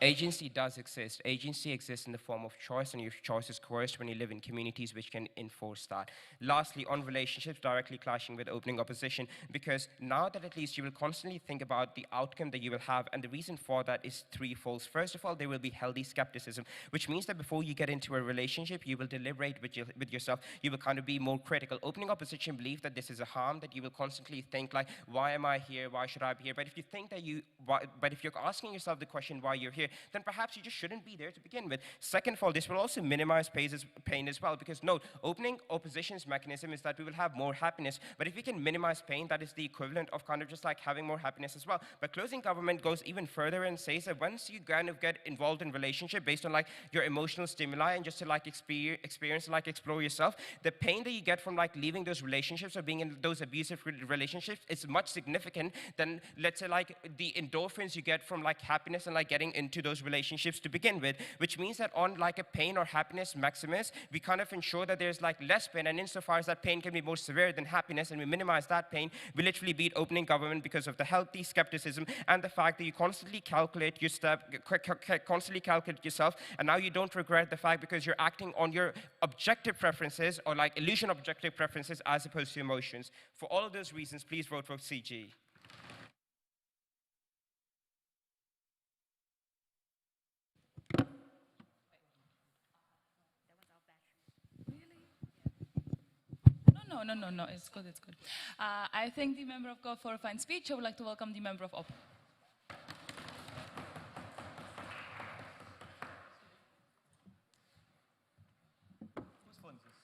Agency does exist. Agency exists in the form of choice, and your choice is coerced when you live in communities which can enforce that. Lastly, on relationships, directly clashing with opening opposition, because now that at least you will constantly think about the outcome that you will have, and the reason for that is threefold. First of all, there will be healthy skepticism, which means that before you get into a relationship, you will deliberate with yourself. You will kind of be more critical. Opening opposition believe that this is a harm, that you will constantly think like, why am I here? Why should I be here? But if you think that but if you're asking yourself the question why you're here, then perhaps you just shouldn't be there to begin with. Second of all, this will also minimize pain as well, because note, opening opposition's mechanism is that we will have more happiness, but if we can minimize pain, that is the equivalent of kind of just like having more happiness as well. But closing government goes even further and says that once you kind of get involved in relationship based on like your emotional stimuli and just to like experience, like explore yourself, the pain that you get from like leaving those relationships or being in those abusive relationships is much significant than, let's say, like the endorphins you get from like happiness and like getting into those relationships to begin with, which means that on like a pain or happiness maximus, we kind of ensure that there's like less pain, and insofar as that pain can be more severe than happiness and we minimize that pain, we literally beat opening government because of the healthy skepticism and the fact that you constantly calculate your constantly calculate yourself, and now you don't regret the fact because you're acting on your objective preferences or like illusion objective preferences as opposed to emotions. For all of those reasons, please vote for CG.
No, it's good, it's good. I thank the member of GOV for a fine speech. I would like to welcome the member of OP.
Whose phone is this?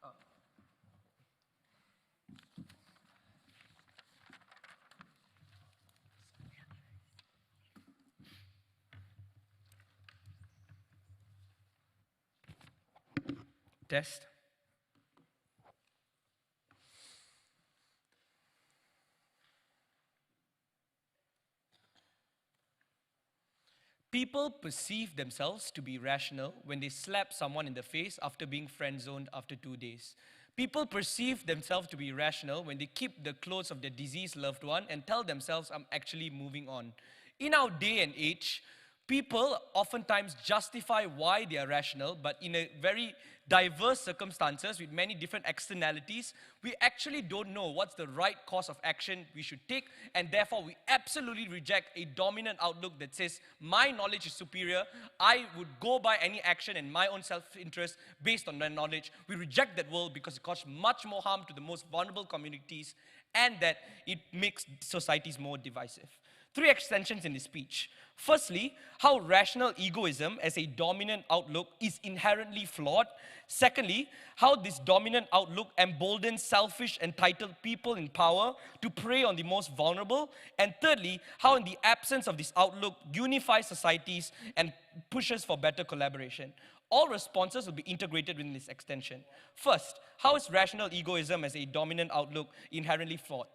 Oh.
Test.
People perceive themselves to be rational when they slap someone in the face after being friend-zoned after 2 days. People perceive themselves to be rational when they keep the clothes of their deceased loved one and tell themselves, I'm actually moving on. In our day and age, people oftentimes justify why they are rational, but in a very diverse circumstances with many different externalities, we actually don't know what's the right course of action we should take, and therefore we absolutely reject a dominant outlook that says, my knowledge is superior, I would go by any action in my own self-interest based on my knowledge. We reject that world because it causes much more harm to the most vulnerable communities and that it makes societies more divisive. 3 extensions in this speech. Firstly, how rational egoism as a dominant outlook is inherently flawed. Secondly, how this dominant outlook emboldens selfish, entitled people in power to prey on the most vulnerable. And thirdly, how in the absence of this outlook unifies societies and pushes for better collaboration. All responses will be integrated within this extension. First, how is rational egoism as a dominant outlook inherently flawed?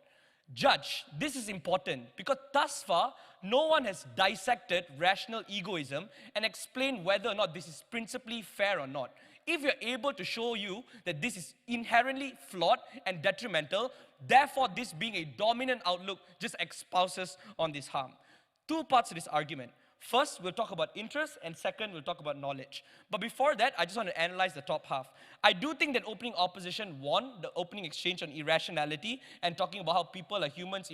Judge, this is important because thus far, no one has dissected rational egoism and explained whether or not this is principally fair or not. If you're able to show you that this is inherently flawed and detrimental, therefore this being a dominant outlook just espouses on this harm. 2 parts to this argument. First, we'll talk about interest, and second, we'll talk about knowledge. But before that, I just want to analyze the top half. I do think that opening opposition won the opening exchange on irrationality and talking about how people are humans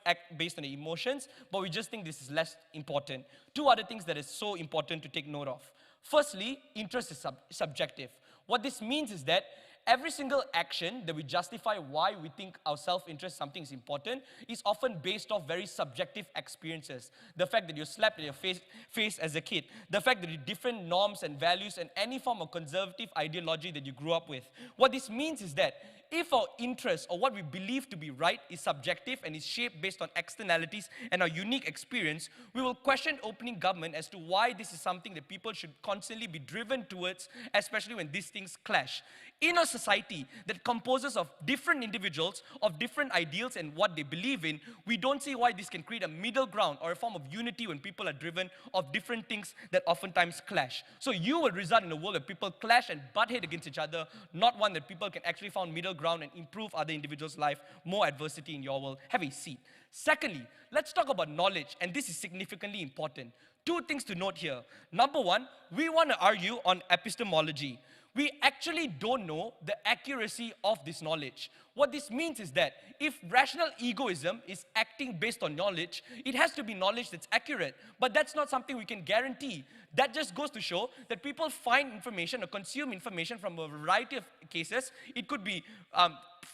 act based on their emotions, but we just think this is less important. Two other things that is so important to take note of. Firstly, interest is subjective. What this means is that every single action that we justify why we think our self-interest, something is important, is often based off very subjective experiences. The fact that you're slapped in your face as a kid, the fact that you different norms and values and any form of conservative ideology that you grew up with. What this means is that if our interest or what we believe to be right is subjective and is shaped based on externalities and our unique experience, we will question opening government as to why this is something that people should constantly be driven towards, especially when these things clash. In a society that composes of different individuals, of different ideals and what they believe in, we don't see why this can create a middle ground or a form of unity when people are driven of different things that oftentimes clash. So you will result in a world where people clash and butt head against each other, not one that people can actually find middle ground and improve other individuals' life, more adversity in your world. Have a seat. Secondly, let's talk about knowledge, and this is significantly important. Two things to note here. Number one, we want to argue on epistemology. We actually don't know the accuracy of this knowledge. What this means is that if rational egoism is acting based on knowledge, it has to be knowledge that's accurate. But that's not something we can guarantee. That just goes to show that people find information or consume information from a variety of cases. It could be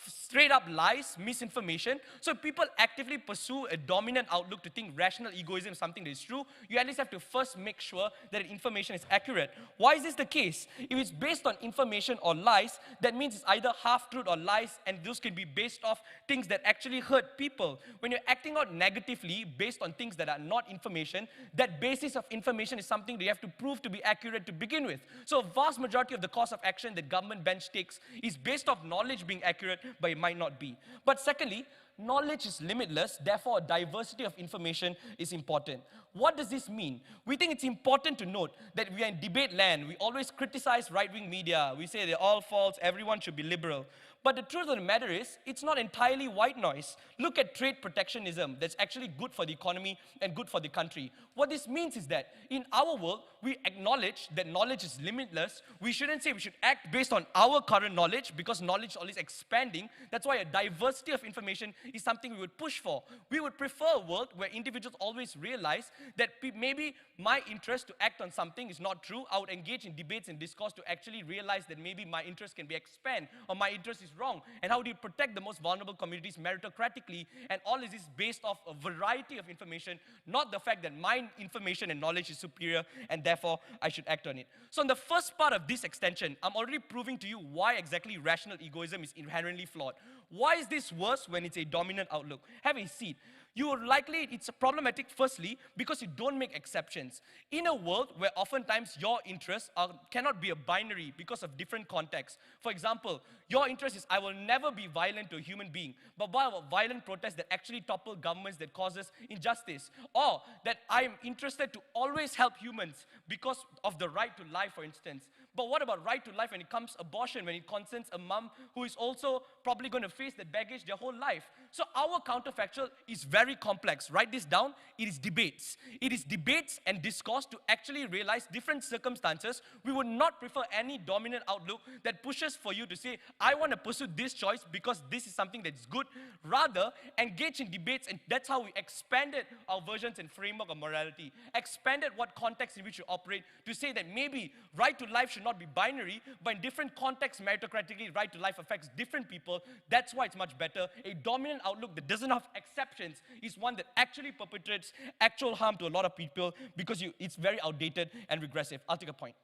straight up lies, misinformation. So if people actively pursue a dominant outlook to think rational egoism is something that is true, you at least have to first make sure that information is accurate. Why is this the case? If it's based on information or lies, that means it's either half-truth or lies, and those can be based off things that actually hurt people. When you're acting out negatively based on things that are not information, that basis of information is something that you have to prove to be accurate to begin with. So a vast majority of the course of action that government bench takes is based off knowledge being accurate, but it might not be. But secondly, knowledge is limitless, therefore a diversity of information is important. What does this mean? We think it's important to note that we are in debate land. We always criticize right-wing media. We say they're all false, everyone should be liberal. But the truth of the matter is, it's not entirely white noise. Look at trade protectionism that's actually good for the economy and good for the country. What this means is that in our world, we acknowledge that knowledge is limitless. We shouldn't say we should act based on our current knowledge because knowledge is always expanding. That's why a diversity of information is something we would push for. We would prefer a world where individuals always realize that maybe my interest to act on something is not true. I would engage in debates and discourse to actually realize that maybe my interest can be expanded or my interest is wrong. And how do you protect the most vulnerable communities meritocratically? And all of this is based off a variety of information, not the fact that my information and knowledge is superior and therefore I should act on it. So in the first part of this extension, I'm already proving to you why exactly rational egoism is inherently flawed. Why is this worse when it's a dominant outlook? Have a seat. You are likely, it's problematic firstly because you don't make exceptions. In a world where oftentimes your interests cannot be a binary because of different contexts. For example, your interest is I will never be violent to a human being, but what about violent protests that actually topple governments that causes injustice? Or that I'm interested to always help humans because of the right to life, for instance. But what about right to life when it comes to abortion, when it concerns a mom who is also probably going to face that baggage their whole life? So our counterfactual is very complex. Write this down. It is debates. It is debates and discourse to actually realize different circumstances. We would not prefer any dominant outlook that pushes for you to say, I want to pursue this choice because this is something that's good. Rather, engage in debates, and that's how we expanded our versions and framework of morality. Expanded what context in which you operate to say that maybe right to life should not be binary, but in different contexts, meritocratically, right to life affects different people. That's why it's much better. A dominant outlook that doesn't have exceptions is one that actually perpetrates actual harm to a lot of people because it's very outdated and regressive. I'll take a point.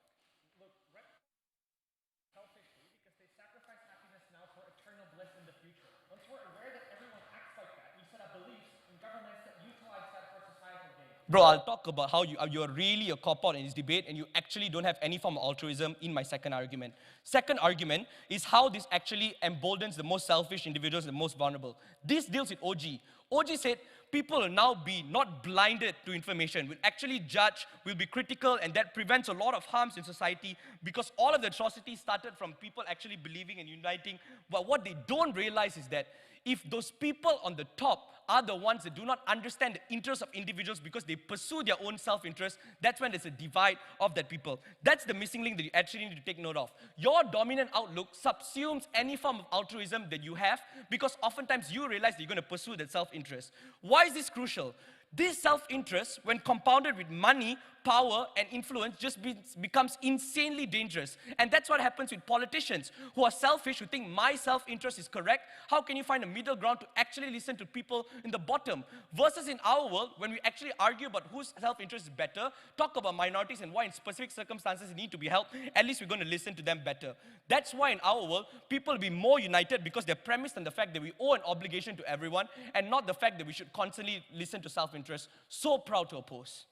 Bro, I'll talk about how you're really a cop-out in this debate and you actually don't have any form of altruism in my second argument. Second argument is how this actually emboldens the most selfish individuals, the most vulnerable. This deals with OG. OG said people will now be not blinded to information, will actually judge, will be critical, and that prevents a lot of harms in society because all of the atrocities started from people actually believing and uniting. But what they don't realize is that If those people on the top are the ones that do not understand the interests of individuals because they pursue their own self-interest, that's when there's a divide of that people. That's the missing link that you actually need to take note of. Your dominant outlook subsumes any form of altruism that you have because oftentimes you realize that you're going to pursue that self-interest. Why is this crucial? This self-interest, when compounded with money, power, and influence, just becomes insanely dangerous. And that's what happens with politicians who are selfish, who think my self-interest is correct. How can you find a middle ground to actually listen to people in the bottom? Versus in our world, when we actually argue about whose self-interest is better, talk about minorities and why in specific circumstances they need to be helped, at least we're going to listen to them better. That's why in our world, people will be more united because they're premised on the fact that we owe an obligation to everyone and not the fact that we should constantly listen to self-interest. So proud to oppose.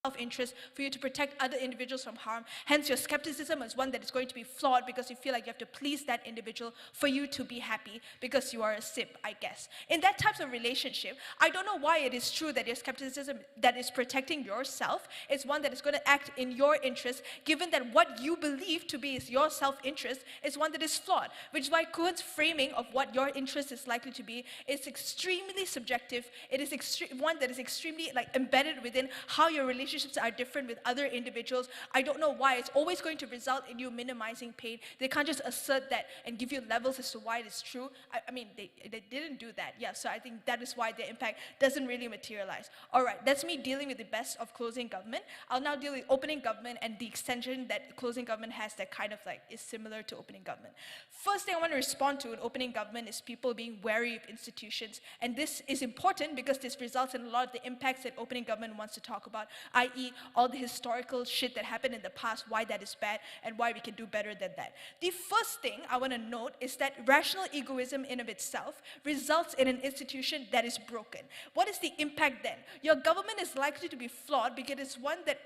Self-interest for you to protect other individuals from harm. Hence, your skepticism is one that is going to be flawed because you feel like you have to please that individual for you to be happy because you are a sip, I guess. In that type of relationship, I don't know why it is true that your skepticism that is protecting yourself is one that is going to act in your interest, given that what you believe to be is your self-interest is one that is flawed, which is why Kuhn's framing of what your interest is likely to be is extremely subjective. It is one that is extremely embedded within how your relationships are different with other individuals. I don't know why. It's always going to result in you minimizing pain. They can't just assert that and give you levels as to why it is true. I mean, they didn't do that. Yeah, so I think that is why their impact doesn't really materialize. All right, that's me dealing with the best of closing government. I'll now deal with opening government and the extension that closing government has that kind of is similar to opening government. First thing I want to respond to in opening government is people being wary of institutions. And this is important because this results in a lot of the impacts that opening government wants to talk about, i.e. all the historical shit that happened in the past, why that is bad, and why we can do better than that. The first thing I want to note is that rational egoism in of itself results in an institution that is broken. What is the impact then? Your government is likely to be flawed because it's one that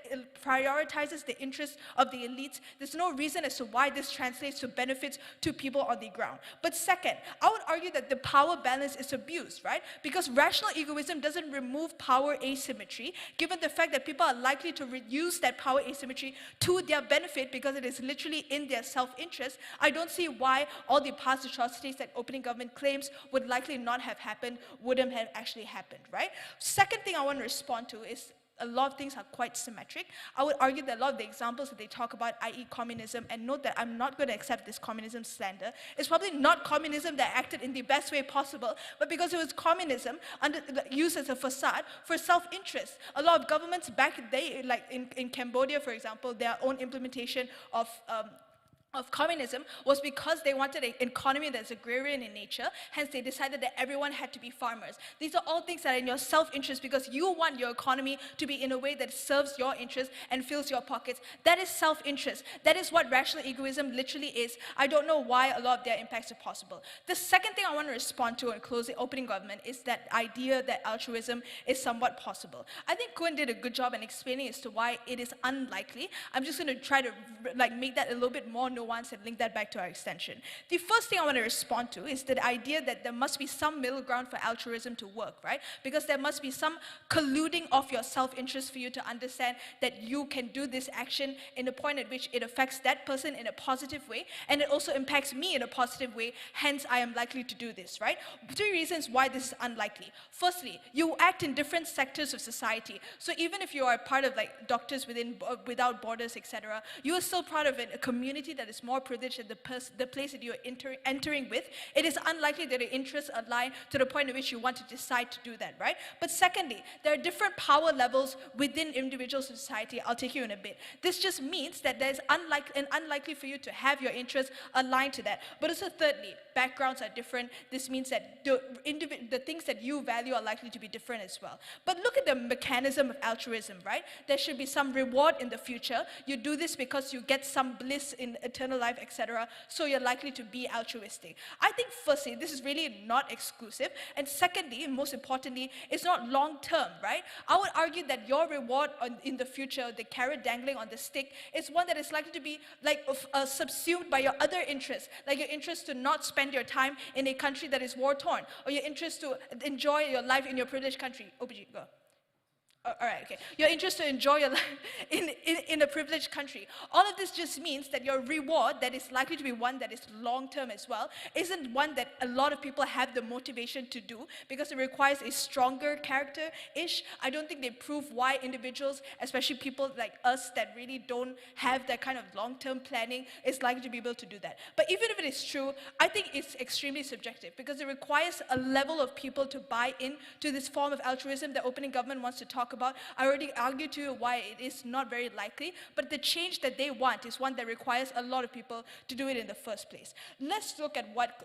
prioritizes the interests of the elites. There's no reason as to why this translates to benefits to people on the ground. But second, I would argue that the power balance is abused, right? Because rational egoism doesn't remove power asymmetry, given the fact that people are likely to use that power asymmetry to their benefit because it is literally in their self-interest. I don't see why all the past atrocities that opening government claims would likely not have happened, wouldn't have actually happened, right? Second thing I want to respond to is a lot of things are quite symmetric. I would argue that a lot of the examples that they talk about, i.e. communism, and note that I'm not going to accept this communism slander, is probably not communism that acted in the best way possible, but because it was communism used as a facade for self-interest. A lot of governments back then, like in Cambodia, for example, their own implementation of communism was because they wanted an economy that's agrarian in nature, hence they decided that everyone had to be farmers. These are all things that are in your self-interest because you want your economy to be in a way that serves your interests and fills your pockets. That is self-interest. That is what rational egoism literally is. I don't know why a lot of their impacts are possible. The second thing I want to respond to in closing opening government is that idea that altruism is somewhat possible. I think Kuhn did a good job in explaining as to why it is unlikely. I'm just going to try to make that a little bit more nuanced and link that back to our extension. The first thing I want to respond to is the idea that there must be some middle ground for altruism to work, right? Because there must be some colluding of your self-interest for you to understand that you can do this action in a point at which it affects that person in a positive way, and it also impacts me in a positive way, hence I am likely to do this, right? 3 reasons why this is unlikely. Firstly, you act in different sectors of society. So even if you are part of Doctors Without Borders, etc., you are still part of a community that is more privileged than the place that you are entering with. It is unlikely that your interests align to the point at which you want to decide to do that, right? But secondly, there are different power levels within individual society. I'll take you in a bit. This just means that there's unlikely for you to have your interests aligned to that. But also thirdly, backgrounds are different. This means that the things that you value are likely to be different as well. But look at the mechanism of altruism, right? There should be some reward in the future. You do this because you get some bliss in eternal life, etc. So you're likely to be altruistic. I think firstly, this is really not exclusive. And secondly, and most importantly, it's not long-term, right? I would argue that your reward in the future, the carrot dangling on the stick, is one that is likely to be subsumed by your other interests, like your interest to not spend your time in a country that is war-torn, or your interest to enjoy your life in your privileged country. OPG, go. All right, okay. Your interest to enjoy your life in a privileged country. All of this just means that your reward, that is likely to be one that is long-term as well, isn't one that a lot of people have the motivation to do because it requires a stronger character-ish. I don't think they prove why individuals, especially people like us that really don't have that kind of long-term planning, is likely to be able to do that. But even if it is true, I think it's extremely subjective because it requires a level of people to buy in to this form of altruism that opening government wants to talk about. I already argued to you why it is not very likely, but the change that they want is one that requires a lot of people to do it in the first place. Let's look at what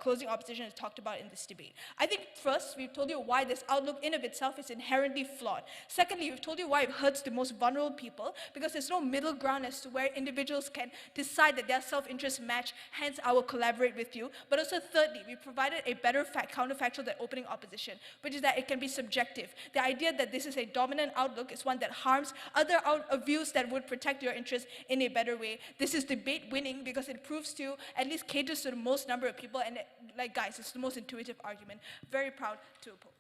closing opposition has talked about in this debate. I think first, we've told you why this outlook in of itself is inherently flawed. Secondly, we've told you why it hurts the most vulnerable people, because there's no middle ground as to where individuals can decide that their self-interest match, hence I will collaborate with you. But also thirdly, we provided a better counterfactual than opening opposition, which is that it can be subjective. The idea that this is a dominant outlook is one that harms other views that would protect your interests in a better way. This is debate winning because it proves to, at least caters to the most number of people, and like guys, it's the most intuitive argument. Very proud to oppose.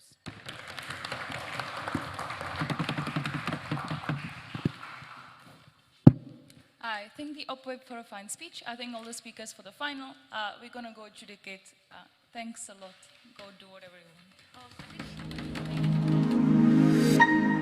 I think the upwave for a fine speech. I think all the speakers for the final. We're going to go adjudicate. Thanks a lot. Go do whatever you want.